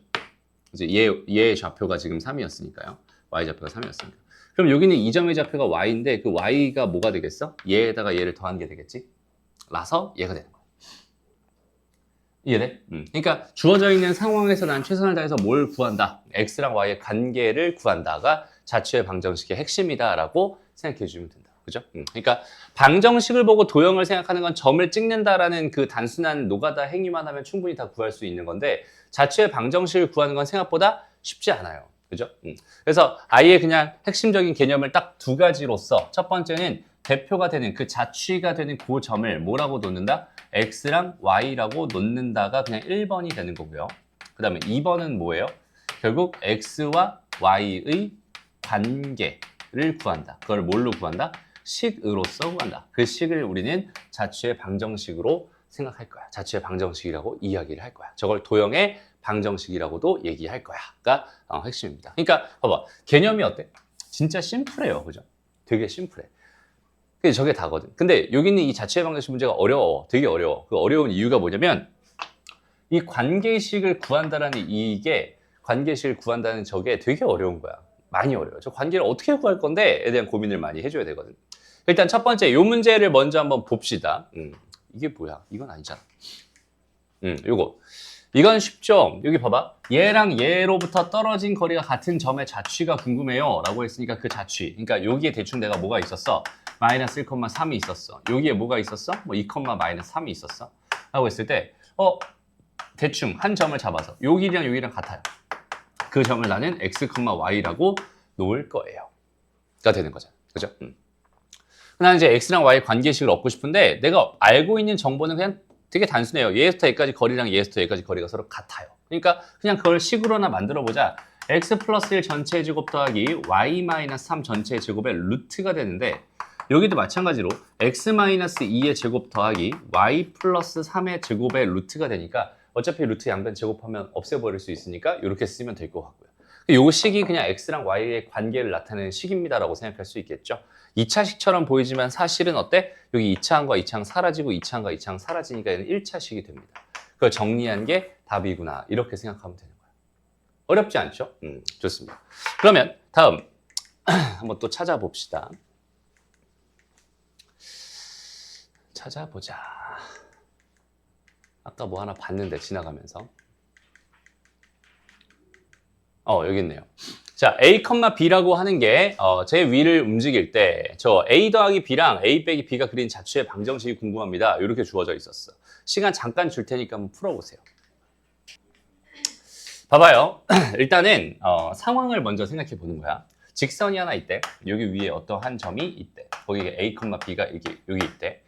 이제 얘의 좌표가 지금 3이었으니까요. y좌표가 3이었으니까. 그럼 여기는 이 점의 좌표가 y인데 그 y가 뭐가 되겠어? 얘에다가 얘를 더한 게 되겠지? 라서 얘가 되는 거야. 이해돼? 그러니까 주어져 있는 상황에서 난 최선을 다해서 뭘 구한다? x랑 y의 관계를 구한다가 자취의 방정식의 핵심이다라고 생각해 주면 된다. 그죠? 그러니까 방정식을 보고 도형을 생각하는 건 점을 찍는다라는 그 단순한 노가다 행위만 하면 충분히 다 구할 수 있는 건데 자취의 방정식을 구하는 건 생각보다 쉽지 않아요. 그죠? 그래서 아예 그냥 핵심적인 개념을 딱 두 가지로 써. 첫 번째는 대표가 되는 그 자취가 되는 그 점을 뭐라고 놓는다? x랑 y라고 놓는다가 그냥 1번이 되는 거고요. 그 다음에 2번은 뭐예요? 결국 x와 y의 관계를 구한다. 그걸 뭘로 구한다? 식으로서 구한다. 그 식을 우리는 자취의 방정식으로 생각할 거야. 자취의 방정식이라고 이야기를 할 거야. 저걸 도형의 방정식이라고도 얘기할 거야가 핵심입니다. 그러니까 봐봐. 개념이 어때? 진짜 심플해요. 그죠? 되게 심플해. 그게 저게 다거든. 근데 여기 있는 이 자취의 방정식 문제가 어려워. 되게 어려워. 그 어려운 이유가 뭐냐면 이 관계식을 구한다라는 이게 관계식을 구한다는 저게 되게 어려운 거야. 많이 어려워요. 저 관계를 어떻게 구할 건데에 대한 고민을 많이 해줘야 되거든. 일단 첫 번째 이 문제를 먼저 한번 봅시다. 이게 뭐야? 이건 아니잖아. 이건 쉽죠? 여기 봐봐. 얘랑 얘로부터 떨어진 거리가 같은 점의 자취가 궁금해요. 라고 했으니까 그 자취. 그러니까 여기에 대충 내가 뭐가 있었어? 마이너스 1,3이 있었어. 여기에 뭐가 있었어? 뭐 2, 마이너스 3이 있었어. 라고 했을 때, 대충 한 점을 잡아서 여기랑 여기랑 같아요. 그 점을 나는 x, y라고 놓을 거예요. 가 되는 거잖아. 그죠? 나는 이제 x랑 y의 관계식을 얻고 싶은데 내가 알고 있는 정보는 그냥 되게 단순해요. 얘부터 얘까지 거리랑 얘부터 얘까지 거리가 서로 같아요. 그러니까 그냥 그걸 식으로나 만들어 보자. x 플러스 1 전체의 제곱 더하기 y 마이너스 3 전체의 제곱의 루트가 되는데 여기도 마찬가지로 x 마이너스 2의 제곱 더하기 y 플러스 3의 제곱의 루트가 되니까 어차피 루트 양변 제곱하면 없애버릴 수 있으니까 이렇게 쓰면 될 것 같고요. 이 식이 그냥 x랑 y의 관계를 나타내는 식입니다라고 생각할 수 있겠죠. 2차식처럼 보이지만 사실은 어때? 여기 2차항과 2차항 사라지고 2차항과 2차항 사라지니까 얘는 1차식이 됩니다. 그걸 정리한 게 답이구나. 이렇게 생각하면 되는 거야. 어렵지 않죠? 좋습니다. 그러면 다음 한번 또 찾아봅시다. 찾아보자. 아까 뭐 하나 봤는데 지나가면서. 여기 있네요. 자, A, B라고 하는 게 제 위를 움직일 때 저 A 더하기 B랑 A 빼기 B가 그린 자취의 방정식이 궁금합니다. 이렇게 주어져 있었어. 시간 잠깐 줄 테니까 한번 풀어보세요. 봐봐요. 일단은 상황을 먼저 생각해 보는 거야. 직선이 하나 있대. 여기 위에 어떠한 점이 있대. 거기에 A, B가 이렇게 여기 있대.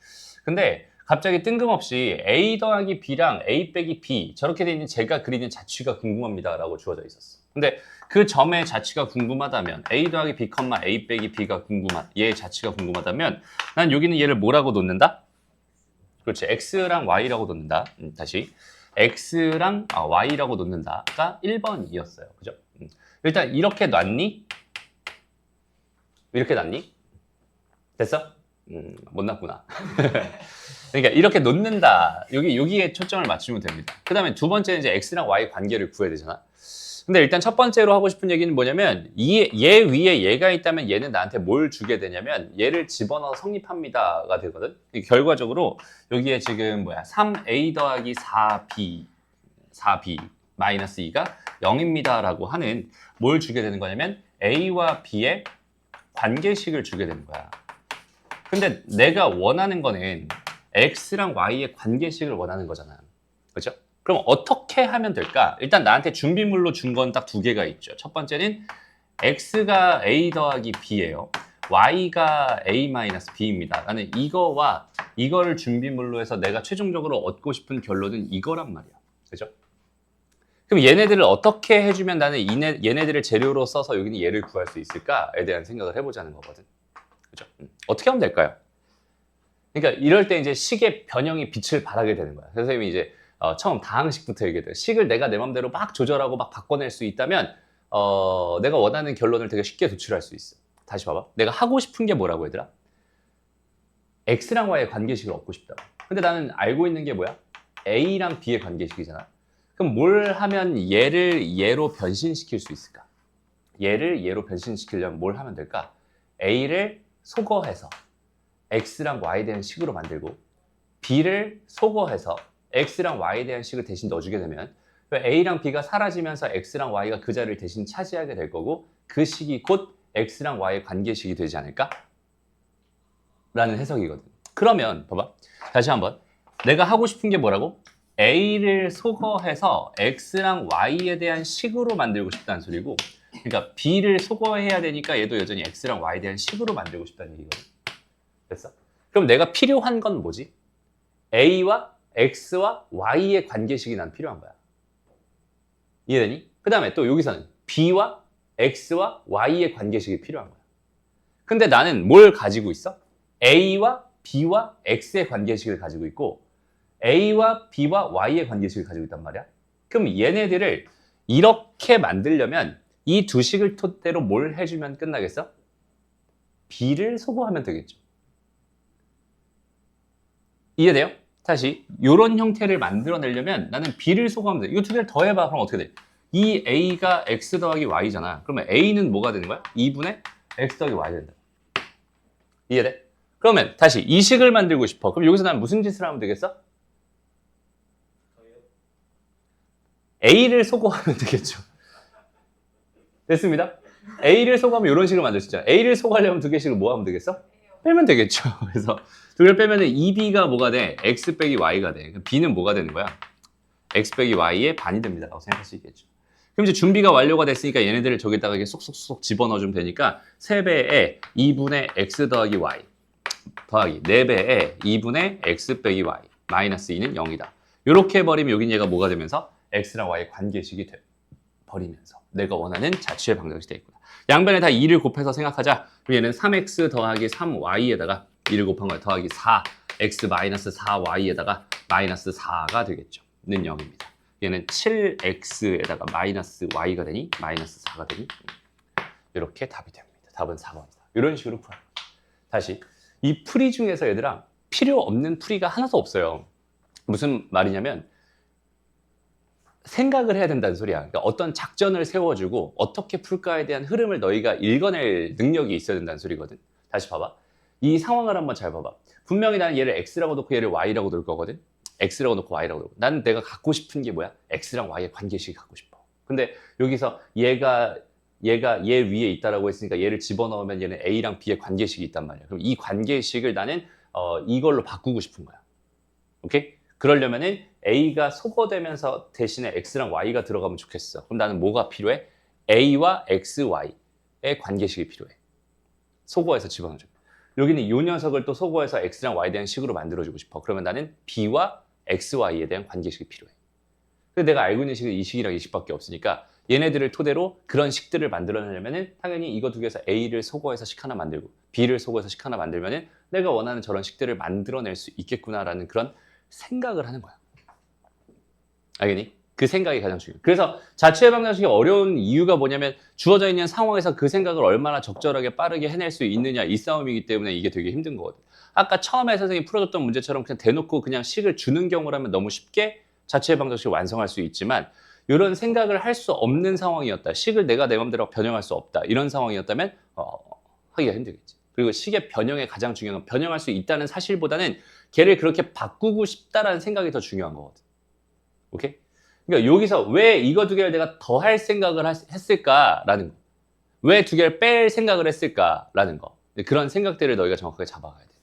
근데 갑자기 뜬금없이 A 더하기 B랑 A 빼기 B 저렇게 돼 있는 제가 그리는 자취가 궁금합니다 라고 주어져 있었어. 근데 그 점의 자취가 궁금하다면 A 더하기 B, A 빼기 B가 얘의 자취가 궁금하다면 난 여기는 얘를 뭐라고 놓는다? 그렇지. X랑 Y라고 놓는다. 다시 X랑 Y라고 놓는다가 1번이었어요. 그죠? 일단 이렇게 놨니? 이렇게 놨니? 됐어? 못 놨구나. 그러니까 이렇게 놓는다. 여기에 초점을 맞추면 됩니다. 그 다음에 두 번째는 이제 X랑 Y 관계를 구해야 되잖아. 근데 일단 첫 번째로 하고 싶은 얘기는 뭐냐면 얘 위에 얘가 있다면 얘는 나한테 뭘 주게 되냐면 얘를 집어넣어 성립합니다가 되거든. 결과적으로 여기에 지금 3A 더하기 4B 마이너스 2가 0입니다 라고 하는 뭘 주게 되는 거냐면 A와 B의 관계식을 주게 되는 거야. 근데 내가 원하는 거는 X랑 Y의 관계식을 원하는 거잖아. 그렇죠? 그럼 어떻게 하면 될까? 일단 나한테 준비물로 준 건 딱 두 개가 있죠. 첫 번째는 X가 A 더하기 B예요. Y가 A-B입니다. 나는 이거와 이거를 준비물로 해서 내가 최종적으로 얻고 싶은 결론은 이거란 말이야. 그죠? 그럼 얘네들을 어떻게 해주면 나는 얘네들을 재료로 써서 여기는 얘를 구할 수 있을까에 대한 생각을 해보자는 거거든. 그죠? 어떻게 하면 될까요? 그러니까 이럴 때 이제 식의 변형이 빛을 발하게 되는 거야. 선생님이 이제 처음 다항식부터 얘기해요. 식을 내가 내 맘대로 막 조절하고 막 바꿔낼 수 있다면 내가 원하는 결론을 되게 쉽게 도출할 수 있어. 다시 봐봐. 내가 하고 싶은 게 뭐라고 얘들아? X랑 Y의 관계식을 얻고 싶다. 근데 나는 알고 있는 게 뭐야? A랑 B의 관계식이잖아. 그럼 뭘 하면 얘를 얘로 변신시킬 수 있을까? 얘를 얘로 변신시키려면 뭘 하면 될까? A를 소거해서 X랑 Y에 대한 식으로 만들고 B를 소거해서 X랑 Y에 대한 식을 대신 넣어주게 되면 A랑 B가 사라지면서 X랑 Y가 그 자리를 대신 차지하게 될 거고 그 식이 곧 X랑 Y의 관계식이 되지 않을까? 라는 해석이거든. 그러면 봐봐. 다시 한번. 내가 하고 싶은 게 뭐라고? A를 소거해서 X랑 Y에 대한 식으로 만들고 싶다는 소리고 그러니까 B를 소거해야 되니까 얘도 여전히 X랑 Y에 대한 식으로 만들고 싶다는 얘기거든. 됐어? 그럼 내가 필요한 건 뭐지? A와 X와 Y의 관계식이 난 필요한 거야. 이해되니? 그 다음에 또 여기서는 B와 X와 Y의 관계식이 필요한 거야. 근데 나는 뭘 가지고 있어? A와 B와 X의 관계식을 가지고 있고 A와 B와 Y의 관계식을 가지고 있단 말이야. 그럼 얘네들을 이렇게 만들려면 이 두 식을 토대로 뭘 해주면 끝나겠어? B를 소거하면 되겠죠. 이해돼요? 다시 이런 형태를 만들어내려면 나는 B를 소거하면 돼. 이거 두 개를 더해봐. 그럼 어떻게 돼? 이 A가 X 더하기 Y잖아. 그러면 A는 뭐가 되는 거야? 2분의 X 더하기 Y 된다. 이해돼? 그러면 다시 이 식을 만들고 싶어. 그럼 여기서 난 무슨 짓을 하면 되겠어? A를 소거하면 되겠죠. 됐습니다. A를 소거하면 이런 식을 만들 수 있잖아. A를 소거하려면 두 개씩을 뭐 하면 되겠어? 빼면 되겠죠. 그래서 두 개를 빼면 2B가 뭐가 돼? X 빼기 Y가 돼. B는 뭐가 되는 거야? X 빼기 Y의 반이 됩니다. 라고 생각할 수 있겠죠. 그럼 이제 준비가 완료가 됐으니까 얘네들을 저기다가 이렇게 쏙쏙쏙 집어넣어주면 되니까 3배에 2분의 X 더하기 Y 더하기 4배에 2분의 X 빼기 Y 마이너스 2는 0이다. 이렇게 해버리면 여긴 얘가 뭐가 되면서 X랑 Y의 관계식이 돼 버리면서 내가 원하는 자취의 방정식이 되겠구나. 양변에 다 2를 곱해서 생각하자. 그럼 얘는 3X 더하기 3Y에다가 2를 곱한 거야. 더하기 4X 마이너스 4Y에다가 마이너스 4가 되겠죠. 는 0입니다. 얘는 7X에다가 마이너스 Y가 되니 마이너스 4가 되니 이렇게 답이 됩니다. 답은 4번이다. 이런 식으로 풀어요. 다시 이 풀이 중에서 얘들아 필요 없는 풀이가 하나도 없어요. 무슨 말이냐면 생각을 해야 된다는 소리야. 그러니까 어떤 작전을 세워주고 어떻게 풀까에 대한 흐름을 너희가 읽어낼 능력이 있어야 된다는 소리거든. 다시 봐봐. 이 상황을 한번 잘 봐봐. 분명히 나는 얘를 x라고 놓고 얘를 y라고 놓을 거거든. x라고 놓고 y라고 놓고. 나는 내가 갖고 싶은 게 뭐야? x랑 y의 관계식이 갖고 싶어. 근데 여기서 얘가 얘 위에 있다라고 했으니까 얘를 집어넣으면 얘는 a랑 b의 관계식이 있단 말이야. 그럼 이 관계식을 나는 이걸로 바꾸고 싶은 거야. 오케이? 그러려면은 a가 소거되면서 대신에 x랑 y가 들어가면 좋겠어. 그럼 나는 뭐가 필요해? a와 x, y의 관계식이 필요해. 소거해서 집어넣어줘. 여기는 이 녀석을 또 소거해서 x랑 y에 대한 식으로 만들어주고 싶어. 그러면 나는 b와 x, y에 대한 관계식이 필요해. 근데 내가 알고 있는 식은 이 식이랑 이 식밖에 없으니까 얘네들을 토대로 그런 식들을 만들어내려면은 당연히 이거 두 개에서 a를 소거해서 식 하나 만들고 b를 소거해서 식 하나 만들면은 내가 원하는 저런 식들을 만들어낼 수 있겠구나라는 그런 생각을 하는 거야. 알겠니? 그 생각이 가장 중요해. 그래서 자취 예방 장식이 어려운 이유가 뭐냐면 주어져 있는 상황에서 그 생각을 얼마나 적절하게 빠르게 해낼 수 있느냐 이 싸움이기 때문에 이게 되게 힘든 거거든. 아까 처음에 선생님이 풀어줬던 문제처럼 그냥 대놓고 그냥 식을 주는 경우라면 너무 쉽게 자취 예방 장식을 완성할 수 있지만 이런 생각을 할 수 없는 상황이었다. 식을 내가 내 맘대로 변형할 수 없다. 이런 상황이었다면 하기가 힘들겠지. 그리고 식의 변형의 가장 중요한 건 변형할 수 있다는 사실보다는 걔를 그렇게 바꾸고 싶다라는 생각이 더 중요한 거거든. 오케이? 그러니까 여기서 왜 이거 두 개를 내가 더 할 생각을 했을까라는 거. 왜 두 개를 뺄 생각을 했을까라는 거. 그런 생각들을 너희가 정확하게 잡아가야 됩니다.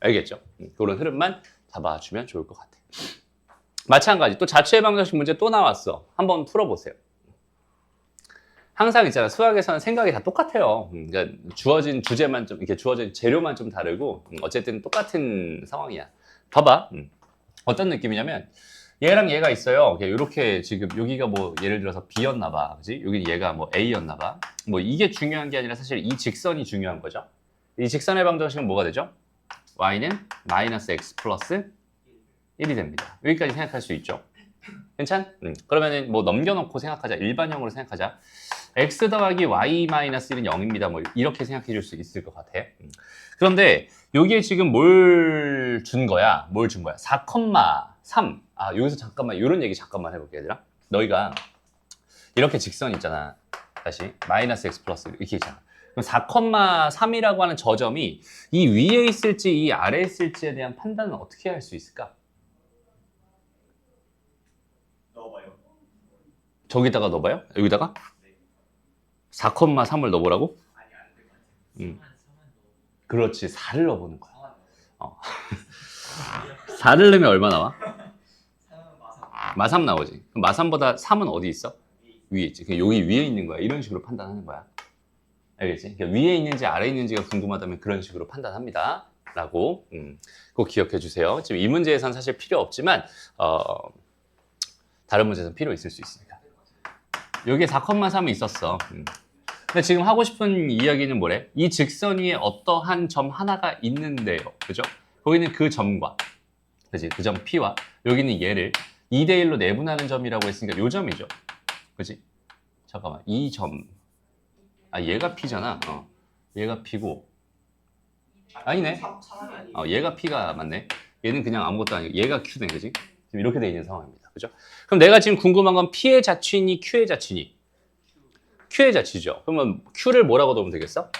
알겠죠? 그런 흐름만 잡아주면 좋을 것 같아. 마찬가지 또 자취 예방 장식 문제 또 나왔어. 한번 풀어보세요. 항상 있잖아. 수학에서는 생각이 다 똑같아요. 그러니까 주어진 주제만 좀 이렇게 주어진 재료만 좀 다르고 어쨌든 똑같은 상황이야. 봐봐. 어떤 느낌이냐면 얘랑 얘가 있어요. 이렇게 지금 여기가 뭐 예를 들어서 B였나 봐. 그지? 여기 얘가 뭐 A였나 봐. 뭐 이게 중요한 게 아니라 사실 이 직선이 중요한 거죠. 이 직선의 방정식은 뭐가 되죠? y는 마이너스 x 플러스 1이 됩니다. 여기까지 생각할 수 있죠. 괜찮? 그러면은 뭐 넘겨놓고 생각하자. 일반형으로 생각하자. x 더하기 y 마이너스 1은 0입니다. 뭐 이렇게 생각해 줄 수 있을 것 같아. 그런데 여기에 지금 뭘 준 거야? 뭘 준 거야? 4,3. 여기서 잠깐만 이런 얘기 잠깐만 해볼게 얘들아. 너희가 이렇게 직선 있잖아. 다시 마이너스 x 플러스 이렇게 있잖아. 그럼 4,3이라고 하는 저점이 이 위에 있을지 이 아래에 있을지에 대한 판단은 어떻게 할 수 있을까? 넣어봐요. 저기다가 넣어봐요? 여기다가? 4,3을 넣어보라고? 아니 안될것 같아요. 음. 3만 그렇지. 4를 넣어보는 거야. 4만 4를 넣으면 얼마 나와? 3은 마삼. 마삼 나오지. 그럼 마삼보다 3은 어디 있어? 위에 있지. 그냥 여기 위에 있는 거야. 이런 식으로 판단하는 거야. 알겠지? 그러니까 위에 있는지 아래에 있는지가 궁금하다면 그런 식으로 판단합니다. 라고 꼭 기억해 주세요. 지금 이 문제에선 사실 필요 없지만 다른 문제에선 필요 있을 수 있습니다. 여기에 4,3이 있었어. 근데 지금 하고 싶은 이야기는 뭐래? 이 직선 위에 어떠한 점 하나가 있는데요. 그죠? 거기는 그 점과 그지? 그 점 P와 여기는 얘를 2대1로 내분하는 점이라고 했으니까 요 점이죠. 그지? 잠깐만. 이 점. 얘가 P잖아. 얘가 P고. 아니네. 사람이 아니에요. 얘가 P가 맞네. 얘는 그냥 아무것도 아니고 얘가 Q네. 그지? 지금 이렇게 돼 있는 상황입니다. 그죠? 그럼 내가 지금 궁금한 건 P의 자취니 Q의 자취니? Q의 자취죠. 그러면 Q를 뭐라고 넣으면 되겠어?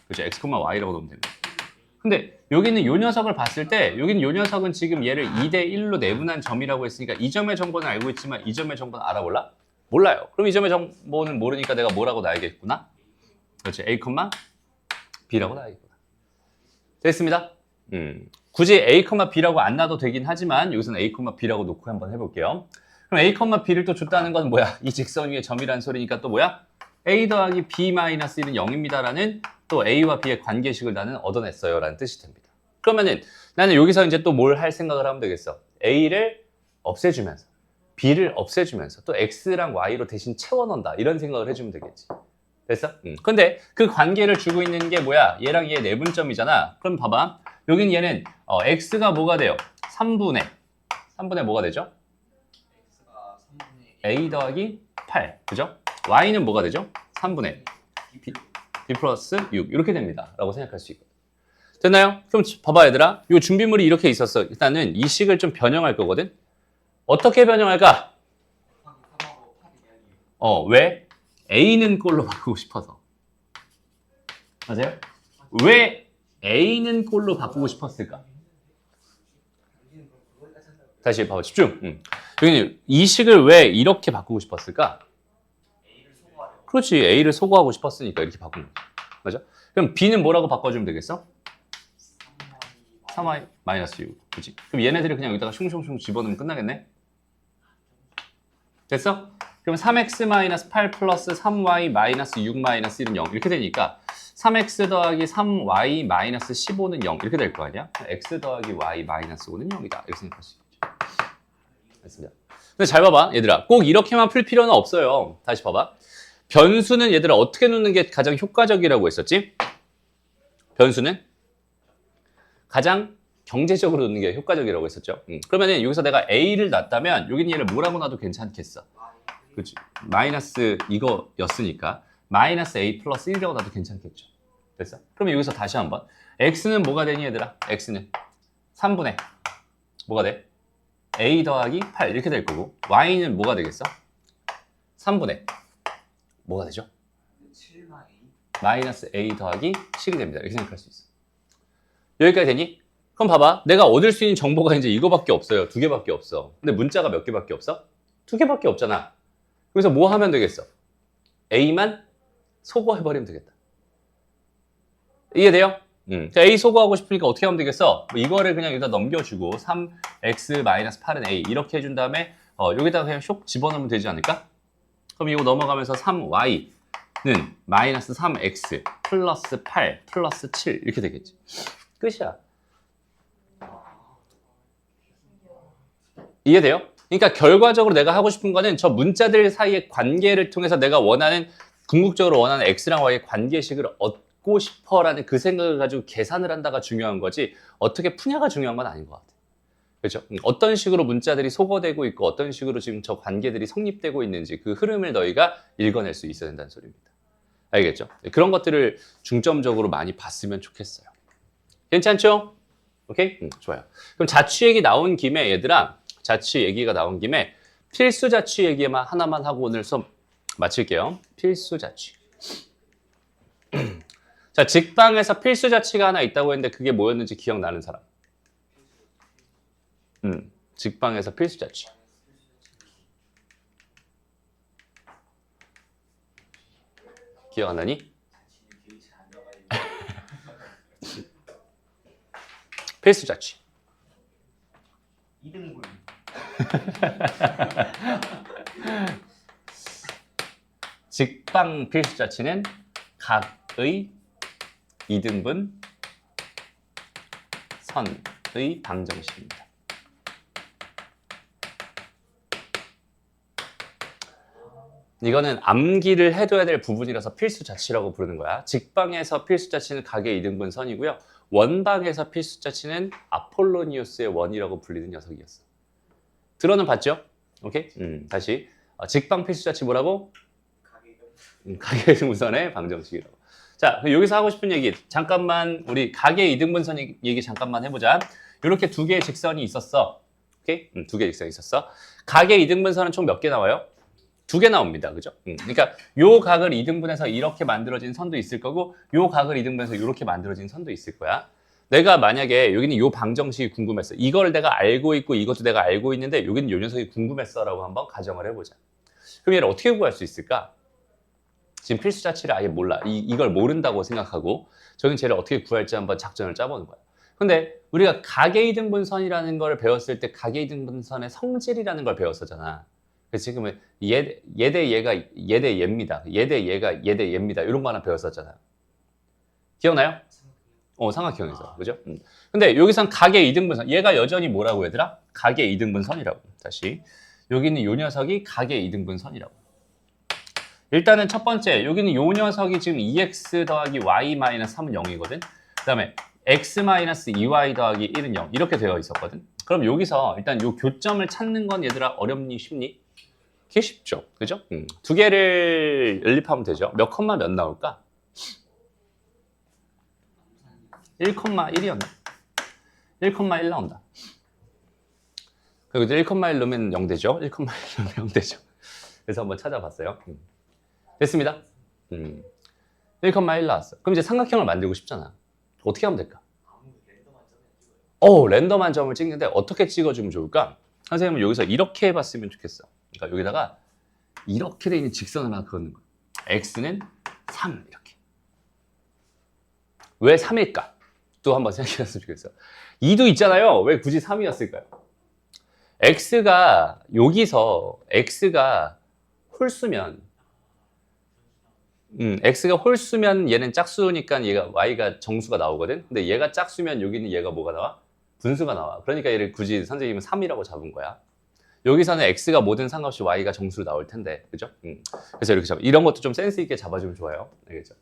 그죠? X, Y라고 넣으면 됩니다. 근데 여기는 요 녀석을 봤을 때 여기는 요 녀석은 지금 얘를 2대1로 내분한 점이라고 했으니까 이 점의 정보는 알고 있지만 이 점의 정보는 알아볼라? 몰라요. 그럼 이 점의 정보는 모르니까 내가 뭐라고 놔야겠구나? 그렇지. A, B라고 놔야겠구나. 됐습니다. 굳이 A, B라고 안 놔도 되긴 하지만 여기서는 A, B라고 놓고 한번 해볼게요. 그럼 A, B를 또 줬다는 건 뭐야? 이 직선 위에 점이라는 소리니까 또 뭐야? A 더하기 B 마이너스 1은 0입니다라는 또 A와 B의 관계식을 나는 얻어냈어요 라는 뜻이 됩니다. 그러면은 나는 여기서 이제 또 뭘 할 생각을 하면 되겠어? A를 없애주면서 B를 없애주면서 또 X랑 Y로 대신 채워넣는다 이런 생각을 해주면 되겠지. 됐어? 근데 그 관계를 주고 있는 게 뭐야? 얘랑 얘 내분점이잖아. 그럼 봐봐. 여긴 얘는 X가 뭐가 돼요? 3분의 뭐가 되죠? x가 3분의 A 더하기 8 그죠? Y는 뭐가 되죠? 3분의 B 플러스 6 이렇게 됩니다 라고 생각할 수 있거든. 됐나요? 그럼 봐봐 얘들아. 이 준비물이 이렇게 있었어. 일단은 이 식을 좀 변형할 거거든. 어떻게 변형할까? 왜? A는 꼴로 바꾸고 싶어서. 맞아요? 왜 A는 꼴로 바꾸고 싶었을까? 당신은 그럼 그거까지 한다고. 다시 봐봐, 집중. 여기는 이 식을 왜 이렇게 바꾸고 싶었을까? A를 소거하려고. 그렇지, A를 소거하고 싶었으니까 이렇게 바꾼 거야. 맞아? 그럼 B는 뭐라고 바꿔주면 되겠어? 3y 마이너스 6. 그렇지? 그럼 얘네들이 그냥 여기다가 슝슝슝 집어넣으면 끝나겠네? 됐어? 그럼 3x 마이너스 8 플러스 3y 마이너스 6 마이너스 1은 0 이렇게 되니까 3x 더하기 3y 마이너스 15는 0 이렇게 될 거 아니야? x 더하기 y 마이너스 5는 0이다 이렇게 생각할 수 있죠. 됐습니다. 근데 잘 봐봐 얘들아, 꼭 이렇게만 풀 필요는 없어요. 다시 봐봐. 변수는 얘들아 어떻게 놓는 게 가장 효과적이라고 했었지? 변수는 가장 경제적으로 놓는 게 효과적이라고 했었죠. 그러면은 여기서 내가 a를 놨다면 여기는 얘를 뭐라고 놔도 괜찮겠어. 그렇지? 마이너스 이거였으니까 마이너스 a 플러스 1이라고 놔도 괜찮겠죠. 됐어? 그러면 여기서 다시 한번 x는 뭐가 되니 얘들아? x는 3분의 뭐가 돼? a 더하기 8 이렇게 될 거고 y는 뭐가 되겠어? 3분의 뭐가 되죠? 7만 A. 마이너스 a 더하기 7이 됩니다. 이렇게 생각할 수 있어. 여기까지 되니? 그럼 봐봐. 내가 얻을 수 있는 정보가 이제 이거밖에 없어요. 2개밖에 없어. 근데 문자가 몇 개밖에 없어? 2개밖에 없잖아. 그래서 뭐 하면 되겠어? A만 소거해버리면 되겠다. 이해돼요? 그러니까 A 소거하고 싶으니까 어떻게 하면 되겠어? 뭐 이거를 그냥 여기다 넘겨주고 3x-8은 A 이렇게 해준 다음에 여기다가 그냥 쇽 집어넣으면 되지 않을까? 그럼 이거 넘어가면서 3y는 마이너스 3x 플러스 8 플러스 7 이렇게 되겠지. 끝이야. 이해돼요? 그러니까 결과적으로 내가 하고 싶은 거는 저 문자들 사이의 관계를 통해서 내가 원하는 궁극적으로 원하는 x랑 y의 관계식을 얻고 싶어라는 그 생각을 가지고 계산을 한다가 중요한 거지 어떻게 푸냐가 중요한 건 아닌 것 같아. 그렇죠? 어떤 식으로 문자들이 소거되고 있고 어떤 식으로 지금 저 관계들이 성립되고 있는지 그 흐름을 너희가 읽어낼 수 있어야 된다는 소리입니다. 알겠죠? 그런 것들을 중점적으로 많이 봤으면 좋겠어요. 괜찮죠? 오케이? 좋아요. 그럼 자취 얘기 나온 김에 얘들아, 자취 얘기가 나온 김에 필수 자취 얘기만 하나만 하고 오늘 수업 마칠게요. 필수 자취. 자, 직방에서 필수 자취가 하나 있다고 했는데 그게 뭐였는지 기억나는 사람? 직방에서 필수 자취. 기억 안 나니? 필수 자취. 2등분. 직방 필수 자취는 각의 2등분 선의 방정식입니다. 이거는 암기를 해둬야 될 부분이라서 필수 자취라고 부르는 거야. 직방에서 필수 자취는 각의 2등분 선이고요. 원방에서 필수 자취는 아폴로니우스의 원이라고 불리는 녀석이었어. 들어는 봤죠? 오케이? 다시 직방 필수 자취 뭐라고? 각의 2등분선의 방정식이라고. 자, 여기서 하고 싶은 얘기 잠깐만 우리 각의 2등분선 얘기 잠깐만 해보자. 이렇게 두 개의 직선이 있었어. 오케이? 두 개의 직선이 있었어. 각의 2등분선은 총 몇 개 나와요? 2개 나옵니다. 그죠? 그러니까 요 각을 2등분해서 이렇게 만들어진 선도 있을 거고 요 각을 2등분해서 이렇게 만들어진 선도 있을 거야. 내가 만약에 여기는 요 방정식이 궁금했어. 이걸 내가 알고 있고 이것도 내가 알고 있는데 여기는 요 녀석이 궁금했어 라고 한번 가정을 해보자. 그럼 얘를 어떻게 구할 수 있을까? 지금 필수 자취를 아예 몰라. 이걸 모른다고 생각하고 저는 쟤를 어떻게 구할지 한번 작전을 짜보는 거야. 근데 우리가 각의 2등분선이라는 걸 배웠을 때 각의 2등분선의 성질이라는 걸 배웠었잖아. 그래서 지금은 얘 대 얘가 얘 대 얘입니다. 얘 대 얘가 얘 대 얘입니다. 이런 거 하나 배웠었잖아요. 기억나요? 삼각형에서. 그죠? 근데 여기선 각의 2등분선. 얘가 여전히 뭐라고 얘들아? 각의 2등분선이라고. 다시. 여기는 요 녀석이 각의 2등분선이라고. 일단은 첫 번째, 여기는 요 녀석이 지금 2x 더하기 y 마이너스 3은 0이거든. 그 다음에 x 마이너스 2y 더하기 1은 0. 이렇게 되어 있었거든. 그럼 여기서 일단 요 교점을 찾는 건 얘들아 어렵니 쉽니? 그게 쉽죠. 그죠? 두 개를 연립하면 되죠. 몇 컴마 몇 나올까? 1,1이었나? 1,1 나온다. 그리고 1,1 넣으면 0 되죠. 1,1 넣으면 0 되죠. 그래서 한번 찾아봤어요. 됐습니다. 1,1 나왔어. 그럼 이제 삼각형을 만들고 싶잖아. 어떻게 하면 될까? 아무 랜덤한 점이 안 찍어요. 랜덤한 점을 찍는데 어떻게 찍어주면 좋을까? 선생님은 여기서 이렇게 해봤으면 좋겠어. 그러니까 여기다가 이렇게 돼 있는 직선을 하나 그어는 거야. x는 3 이렇게. 왜 3일까? 또 한번 생각해봤으면 좋겠어. 2도 있잖아요. 왜 굳이 3이었을까요? x가 여기서 x가 홀수면 x가 홀수면 얘는 짝수니까 얘가 y가 정수가 나오거든. 근데 얘가 짝수면 여기는 얘가 뭐가 나와? 분수가 나와. 그러니까 얘를 굳이 선생님은 3이라고 잡은 거야. 여기서는 x가 뭐든 상관없이 y가 정수로 나올 텐데, 그죠? 그래서 이렇게 잡아. 이런 것도 좀 센스 있게 잡아주면 좋아요. 알겠죠?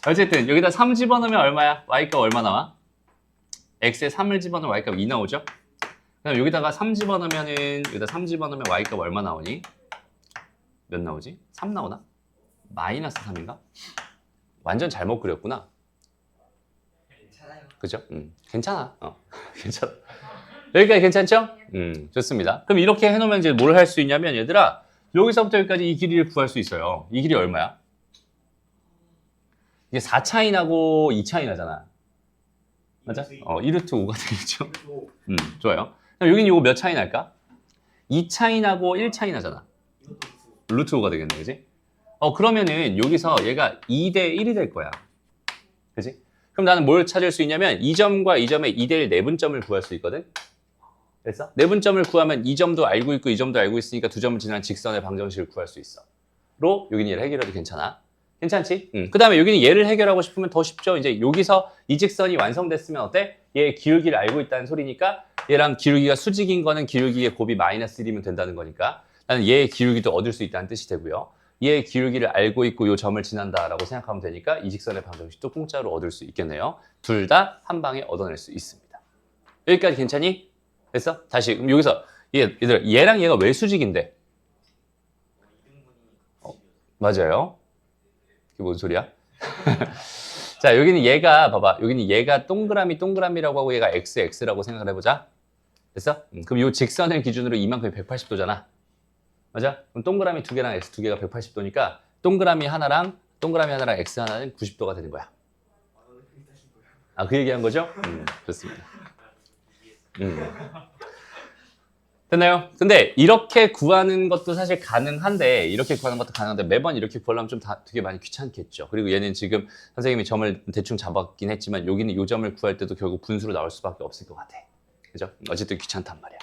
어쨌든 여기다 3 집어넣으면 얼마야? y값 얼마 나와? x에 3을 집어넣으면 y값 2 나오죠? 그럼 여기다가 3 집어넣으면은 여기다 3 집어넣으면 y값 얼마 나오니? 몇 나오지? 3 나오나? 마이너스 3인가? 완전 잘못 그렸구나. 괜찮아요. 그죠? 괜찮아. 괜찮아. 여기까지 괜찮죠? 좋습니다. 그럼 이렇게 해놓으면 이제 뭘 할 수 있냐면 얘들아 여기서부터 여기까지 이 길이를 구할 수 있어요. 이 길이 얼마야? 이게 4 차이 나고 2 차이 나잖아. 맞아? 2루트 5가 되겠죠? 그리고 좋아요. 그럼 여기는 이거 몇 차이 날까? 2 차이 나고 1 차이 나잖아. 이것도 무슨 루트 5가 되겠네, 그지? 그러면은 여기서 얘가 2대 1이 될 거야. 그지? 그럼 나는 뭘 찾을 수 있냐면 이 점과 이 점의 2대 1 내분점을 구할 수 있거든? 됐어? 내분점을 구하면 이 점도 알고 있고 이 점도 알고 있으니까 두 점을 지난 직선의 방정식을 구할 수 있어. 로 여기는 얘를 해결해도 괜찮아. 괜찮지? 그 다음에 여기는 얘를 해결하고 싶으면 더 쉽죠. 이제 여기서 이 직선이 완성됐으면 어때? 얘의 기울기를 알고 있다는 소리니까 얘랑 기울기가 수직인 거는 기울기의 곱이 마이너스 1이면 된다는 거니까 나는 얘의 기울기도 얻을 수 있다는 뜻이 되고요. 얘의 기울기를 알고 있고 이 점을 지난다라고 생각하면 되니까 이 직선의 방정식도 공짜로 얻을 수 있겠네요. 둘 다 한 방에 얻어낼 수 있습니다. 여기까지 괜찮니? 됐어? 다시 그럼 여기서 얘들아 얘랑 얘가 왜 수직인데? 2등분이 맞아요. 이게 뭔 소리야? 자 여기는 얘가 봐봐 여기는 얘가 동그라미라고 하고 얘가 x라고 생각을 해보자. 됐어? 그럼 이 직선을 기준으로 이만큼이 180도잖아. 맞아? 그럼 동그라미 두 개랑 x 두 개가 180도니까 동그라미 하나랑 x 하나는 90도가 되는 거야. 그 얘기한 거죠? 좋습니다. 됐나요? 근데 이렇게 구하는 것도 사실 가능한데 매번 이렇게 구하려면 좀 되게 많이 귀찮겠죠. 그리고 얘는 지금 선생님이 점을 대충 잡았긴 했지만 여기는 이 점을 구할 때도 결국 분수로 나올 수밖에 없을 것 같아. 그죠? 어쨌든 귀찮단 말이야.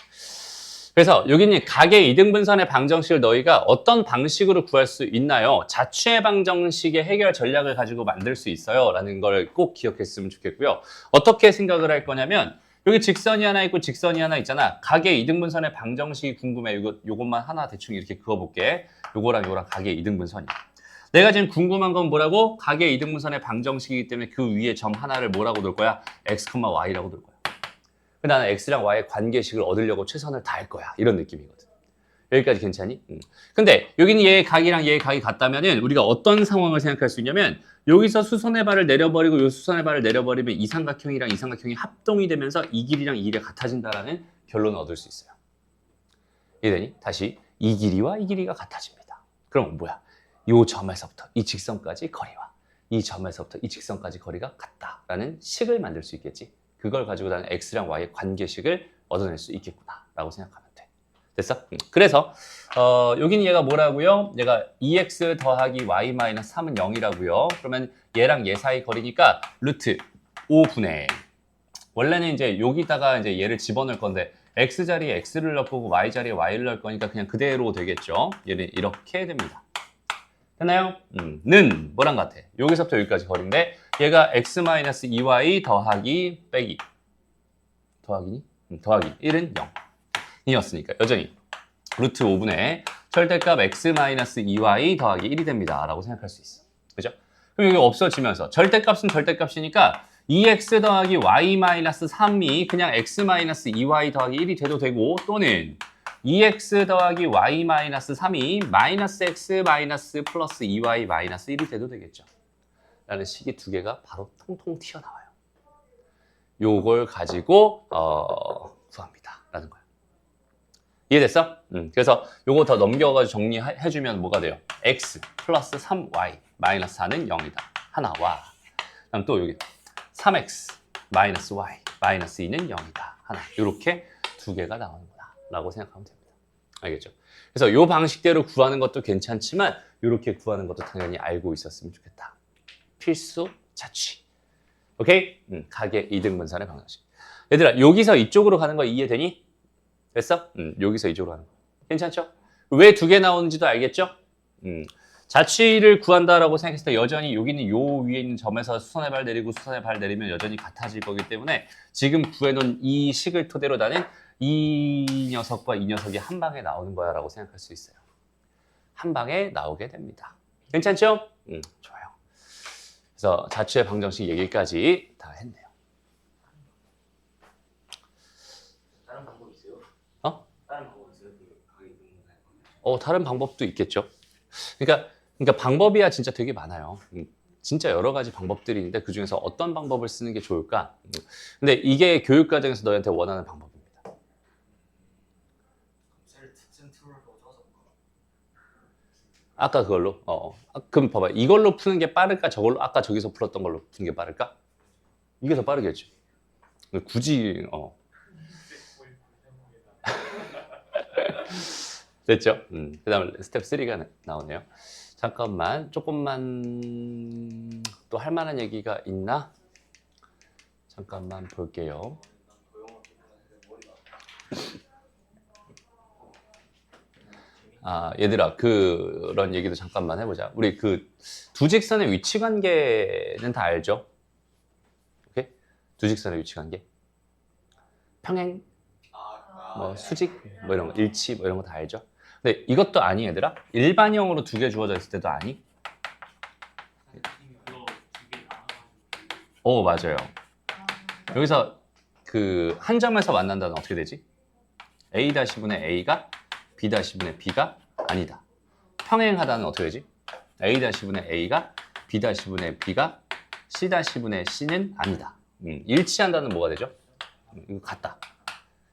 그래서 여기는 각의 이등분선의 방정식을 너희가 어떤 방식으로 구할 수 있나요? 자취의 방정식의 해결 전략을 가지고 만들 수 있어요. 라는 걸 꼭 기억했으면 좋겠고요. 어떻게 생각을 할 거냐면 여기 직선이 하나 있고 직선이 하나 있잖아. 각의 이등분선의 방정식이 궁금해. 요것만 하나 대충 이렇게 그어볼게. 요거랑 각의 이등분선이야. 내가 지금 궁금한 건 뭐라고? 각의 이등분선의 방정식이기 때문에 그 위에 점 하나를 뭐라고 놓을 거야? x, y라고 놓을 거야. 나는 x랑 y의 관계식을 얻으려고 최선을 다할 거야. 이런 느낌이거든. 여기까지 괜찮니? 근데 여기는 얘의 각이랑 얘의 각이 같다면은 우리가 어떤 상황을 생각할 수 있냐면 여기서 수선의 발을 내려버리고 이 수선의 발을 내려버리면 이 삼각형이랑 이 삼각형이 합동이 되면서 이 길이랑 이 길이가 같아진다라는 결론을 얻을 수 있어요. 이해되니? 다시 이 길이와 이 길이가 같아집니다. 그럼 뭐야? 이 점에서부터 이 직선까지 거리와 이 점에서부터 이 직선까지 거리가 같다라는 식을 만들 수 있겠지. 그걸 가지고 나는 x랑 y의 관계식을 얻어낼 수 있겠구나 라고 생각하면 돼. 됐어? 그래서 여기는 얘가 뭐라고요? 얘가 2x 더하기 y 마이너스 3은 0이라고요. 그러면 얘랑 얘 사이 거리니까 루트 5분의 원래는 이제 여기다가 이제 얘를 집어넣을 건데 x 자리에 x를 넣고 y 자리에 y를 넣을 거니까 그냥 그대로 되겠죠. 얘는 이렇게 됩니다. 됐나요? 는 뭐랑 같아? 여기서부터 여기까지 거리인데 얘가 x-2y 더하기 빼기 더하기니? 더하기 1은 0 이었으니까 여전히 루트 5분의 절대값 x-2y 더하기 1이 됩니다 라고 생각할 수 있어. 그죠? 그럼 여기 없어지면서 절대값은 절대값이니까 2x 더하기 y-3이 그냥 x-2y 더하기 1이 돼도 되고 또는 2x 더하기 y-3이 마이너스 x 마이너스 플러스 2y 마이너스 1이 돼도 되겠죠. 라는 식이 두 개가 바로 통통 튀어나와요. 요걸 가지고 구합니다. 라는 거야. 이해됐어? 그래서 요거 더 넘겨가지고 정리해주면 뭐가 돼요? x 플러스 3y 마이너스 4는 0이다. 하나와 그다음 또 여기 3x 마이너스 y 마이너스 2는 0이다. 하나. 이렇게 두 개가 나오는구나 라고 생각하면 됩니다. 알겠죠? 그래서 요 방식대로 구하는 것도 괜찮지만 이렇게 구하는 것도 당연히 알고 있었으면 좋겠다. 필수 자취. 오케이? 가계 이등분산의 방정식. 얘들아 여기서 이쪽으로 가는 거 이해되니? 됐어? 여기서 이쪽으로 가는 거. 괜찮죠? 왜 두 개 나오는지도 알겠죠? 자취를 구한다라고 생각했을 때 여전히 여기는 요 위에 있는 점에서 수선의 발 내리고 수선의 발 내리면 여전히 같아질 거기 때문에 지금 구해놓은 이 식을 토대로 나는 이 녀석과 이 녀석이 한 방에 나오는 거야 라고 생각할 수 있어요. 한 방에 나오게 됩니다. 괜찮죠? 좋아요. 그래서 자취의 방정식 얘기까지 다 했네요. 다른 방법 있어요? 어? 다른 방법 있어요? 그 가게 등분할 다른 방법도 있겠죠. 그러니까 방법이야 진짜 되게 많아요. 진짜 여러 가지 방법들이 있는데 그 중에서 어떤 방법을 쓰는 게 좋을까? 근데 이게 교육 과정에서 너희한테 원하는 방법입니다. 검사를 특징 툴로 줘서 아까 그걸로? 그럼 봐봐. 이걸로 푸는 게 빠를까? 저걸로 아까 저기서 풀었던 걸로 푸는 게 빠를까? 이게 더 빠르겠지. 굳이 됐죠? 그 다음에 스텝 3가 나오네요. 잠깐만 조금만 또 할 만한 얘기가 있나? 잠깐만 볼게요. 얘들아 그런 얘기도 잠깐만 해보자. 우리 그 두 직선의 위치 관계는 다 알죠? 오케이? 두 직선의 위치 관계. 평행, 뭐 수직, 뭐 이런 거, 일치, 뭐 이런 거 다 알죠? 근데 이것도 아니 얘들아? 일반형으로 두 개 주어져 있을 때도 아니? 맞아요. 여기서 그 한 점에서 만난다는 어떻게 되지? A-분의 A가 B-분의 B가 아니다. 평행하다는 어떻게 되지? A-분의 A가 B-분의 B가 C-분의 C는 아니다. 일치한다는 뭐가 되죠? 이거 같다.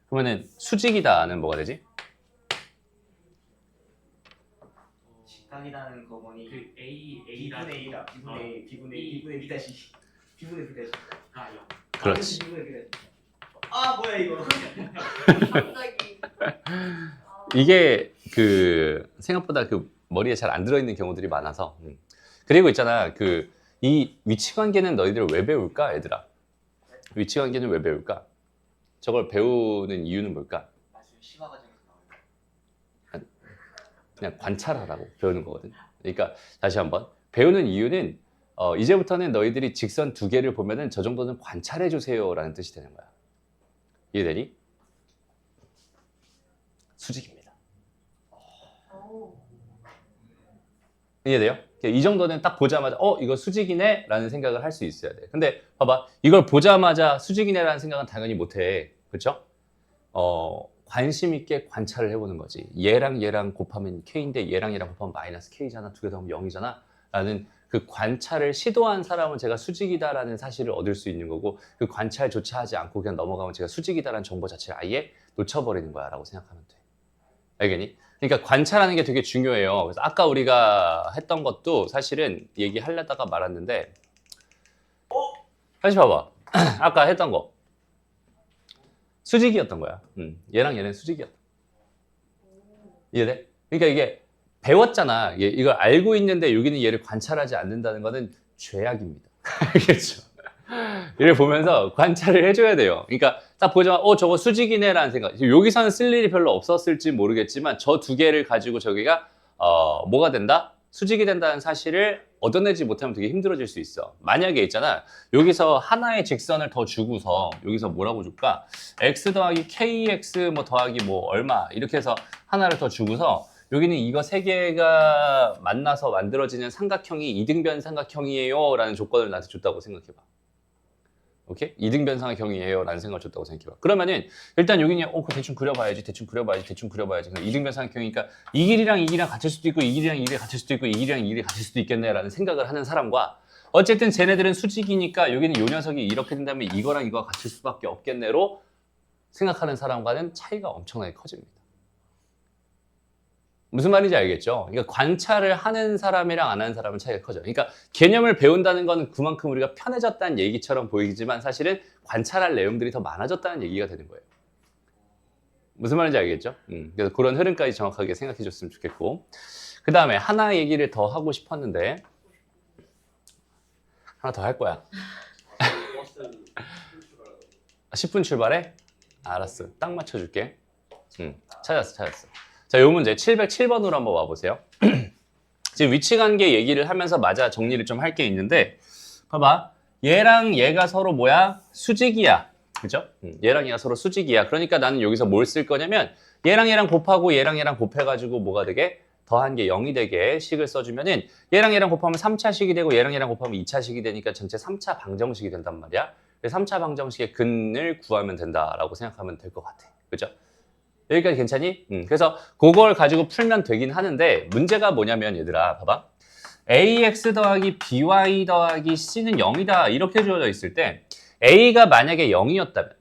그러면은 수직이다는 뭐가 되지? 직각이라는 거머니 그 A B분의 A다. B분의 A, B분의 A, B분의 B 다시 B분의 B 다시. 그렇지. B분의 B 다시. 아 뭐야 이거. 갑자기. 이게 그 생각보다 그 머리에 잘 안 들어있는 경우들이 많아서 그리고 있잖아 그 이 위치 관계는 너희들 왜 배울까 얘들아? 위치 관계는 왜 배울까? 저걸 배우는 이유는 뭘까? 나중에 심화 과정에서 나와요. 그냥 관찰하라고 배우는 거거든. 그러니까 다시 한번 배우는 이유는 이제부터는 너희들이 직선 두 개를 보면은 저 정도는 관찰해 주세요라는 뜻이 되는 거야. 이해되니? 수직입니다. 오. 이해돼요? 이 정도는 딱 보자마자 이거 수직이네 라는 생각을 할 수 있어야 돼. 근데 봐봐 이걸 보자마자 수직이네 라는 생각은 당연히 못해. 그렇죠? 관심 있게 관찰을 해보는 거지. 얘랑 얘랑 곱하면 K인데 얘랑 얘랑 곱하면 마이너스 K잖아. 두 개 더하면 0이잖아 라는 그 관찰을 시도한 사람은 제가 수직이다라는 사실을 얻을 수 있는 거고 그 관찰조차 하지 않고 그냥 넘어가면 제가 수직이다라는 정보 자체를 아예 놓쳐버리는 거야 라고 생각하면 돼. 알겠니? 그러니까 관찰하는 게 되게 중요해요. 그래서 아까 우리가 했던 것도 사실은 얘기하려다가 말았는데 다시 봐봐. 아까 했던 거 수직이었던 거야. 얘랑 얘는 수직이었다. 이해돼? 그러니까 이게 배웠잖아. 이걸 알고 있는데 여기는 얘를 관찰하지 않는다는 거는 죄악입니다. 알겠죠? 얘를 보면서 관찰을 해줘야 돼요. 그러니까 딱 보자마자 저거 수직이네 라는 생각. 여기서는 쓸 일이 별로 없었을지 모르겠지만 저 두 개를 가지고 저기가 뭐가 된다? 수직이 된다는 사실을 얻어내지 못하면 되게 힘들어질 수 있어. 만약에 있잖아 여기서 하나의 직선을 더 주고서 여기서 뭐라고 줄까? x 더하기 kx 뭐 더하기 뭐 얼마 이렇게 해서 하나를 더 주고서 여기는 이거 세 개가 만나서 만들어지는 삼각형이 이등변 삼각형이에요 라는 조건을 나한테 줬다고 생각해봐. 오케이? 이등변 삼각형이에요 라는 생각을 줬다고 생각해봐. 그러면은 일단 여기는 그 대충 그려봐야지. 이등변 삼각형이니까 이 길이랑 이 길이랑 같을 수도 있고 이 길이랑 이 길이 같을 수도 있고 이 길이랑 이 길이 같을 수도 있겠네 라는 생각을 하는 사람과 어쨌든 쟤네들은 수직이니까 여기는 요 녀석이 이렇게 된다면 이거랑 이거가 같을 수밖에 없겠네로 생각하는 사람과는 차이가 엄청나게 커집니다. 무슨 말인지 알겠죠? 그러니까 관찰을 하는 사람이랑 안 하는 사람은 차이가 커져. 그러니까 개념을 배운다는 건 그만큼 우리가 편해졌다는 얘기처럼 보이지만 사실은 관찰할 내용들이 더 많아졌다는 얘기가 되는 거예요. 무슨 말인지 알겠죠? 그래서 그런 흐름까지 정확하게 생각해 줬으면 좋겠고. 그 다음에 하나 얘기를 더 하고 싶었는데 하나 더 할 거야. 10분 출발해? 알았어. 딱 맞춰줄게. 찾았어. 자, 요 문제 707번으로 한번 와보세요. 지금 위치 관계 얘기를 하면서 마저 정리를 좀 할 게 있는데 봐봐. 얘랑 얘가 서로 뭐야? 수직이야. 그죠? 얘랑 얘가 서로 수직이야. 그러니까 나는 여기서 뭘 쓸 거냐면 얘랑 얘랑 곱하고 얘랑 얘랑 곱해가지고 뭐가 되게 더한 게 0이 되게 식을 써주면은 얘랑 얘랑 곱하면 3차식이 되고 얘랑 얘랑 곱하면 2차식이 되니까 전체 3차 방정식이 된단 말이야. 그래서 3차 방정식의 근을 구하면 된다라고 생각하면 될 것 같아. 그죠? 여기까지 괜찮니? 그래서 그걸 가지고 풀면 되긴 하는데 문제가 뭐냐면 얘들아 봐봐. ax 더하기 by 더하기 c는 0이다 이렇게 주어져 있을 때 a가 만약에 0이었다면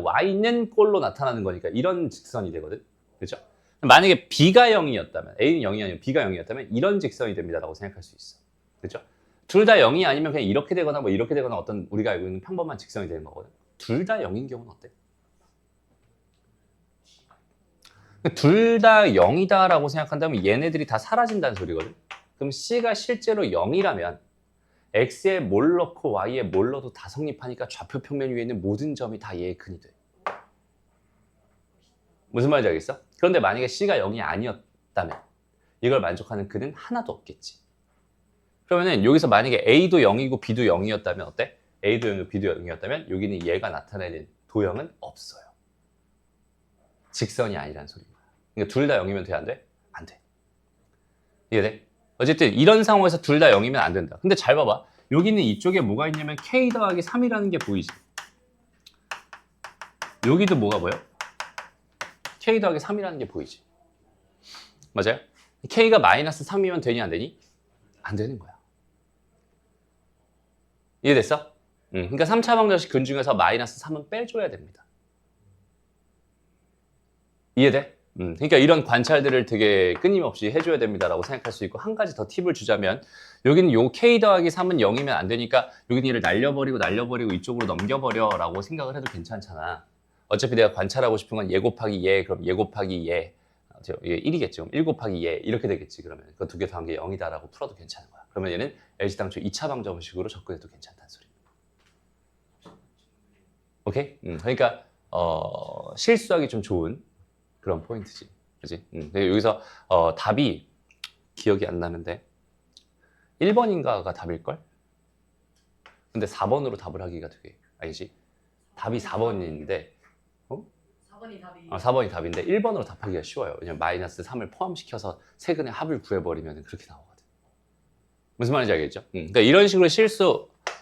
y는 꼴로 나타나는 거니까 이런 직선이 되거든. 그죠? 만약에 b가 0이었다면 a는 0이 아니면 b가 0이었다면 이런 직선이 됩니다라고 생각할 수 있어. 그죠? 둘 다 0이 아니면 그냥 이렇게 되거나 뭐 이렇게 되거나 어떤 우리가 알고 있는 평범한 직선이 되는 거거든. 둘 다 0인 경우는 어때? 둘 다 0이다라고 생각한다면 얘네들이 다 사라진다는 소리거든. 그럼 C가 실제로 0이라면 X에 뭘 넣고 Y에 뭘 넣어도 다 성립하니까 좌표 평면 위에 있는 모든 점이 다 얘의 근이 돼. 무슨 말인지 알겠어? 그런데 만약에 C가 0이 아니었다면 이걸 만족하는 근은 하나도 없겠지. 그러면은 여기서 만약에 A도 0이고 B도 0이었다면 어때? A도 0이고 B도 0이었다면 여기는 얘가 나타내는 도형은 없어요. 직선이 아니라는 소리인 거야. 그러니까 둘 다 0이면 돼? 안 돼? 안 돼. 이해돼? 어쨌든 이런 상황에서 둘 다 0이면 안 된다. 근데 잘 봐봐. 여기는 이쪽에 뭐가 있냐면 K 더하기 3이라는 게 보이지. 여기도 뭐가 보여? K 더하기 3이라는 게 보이지. 맞아요? K가 마이너스 3이면 되니 안 되니? 안 되는 거야. 이해됐어? 그러니까 3차 방정식 근 중에서 마이너스 3은 빼줘야 됩니다. 이해돼? 그러니까 이런 관찰들을 되게 끊임없이 해줘야 됩니다라고 생각할 수 있고 한 가지 더 팁을 주자면 여기는 요 K 더하기 3은 0이면 안 되니까 여기는 얘를 날려버리고 이쪽으로 넘겨버려라고 생각을 해도 괜찮잖아. 어차피 내가 관찰하고 싶은 건 얘 곱하기 얘, 그럼 얘 곱하기 얘, 이게 1이겠죠. 1 곱하기 얘 이렇게 되겠지. 그러면 그 두 개 더한 게 0이다라고 풀어도 괜찮은 거야. 그러면 얘는 LC당초 2차 방정식으로 접근해도 괜찮다는 소리. 오케이? 그러니까 실수하기 좀 좋은 그런 포인트지. 그지? 여기서 답이 기억이 안 나는데 1번인가가 답일걸? 근데 4번으로 답을 하기가 되게 아니지. 답이 4번인데 4번이 답이. 4번이 답인데 1번으로 답하기가 쉬워요. 왜냐면 마이너스 3을 포함시켜서 세근의 합을 구해버리면 그렇게 나오거든. 무슨 말인지 알겠죠? 그러니까 이런 식으로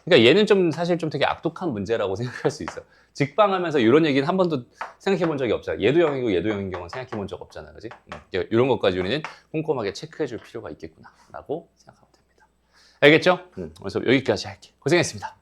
그러니까 얘는 좀 사실 좀 되게 악독한 문제라고 생각할 수 있어. 직방하면서 이런 얘기는 한 번도 생각해 본 적이 없잖아. 얘도 0이고 얘도 0인 경우는 생각해 본 적 없잖아. 그지? 이런 것까지 우리는 꼼꼼하게 체크해 줄 필요가 있겠구나 라고 생각하면 됩니다. 알겠죠? 그래서 여기까지 할게. 고생했습니다.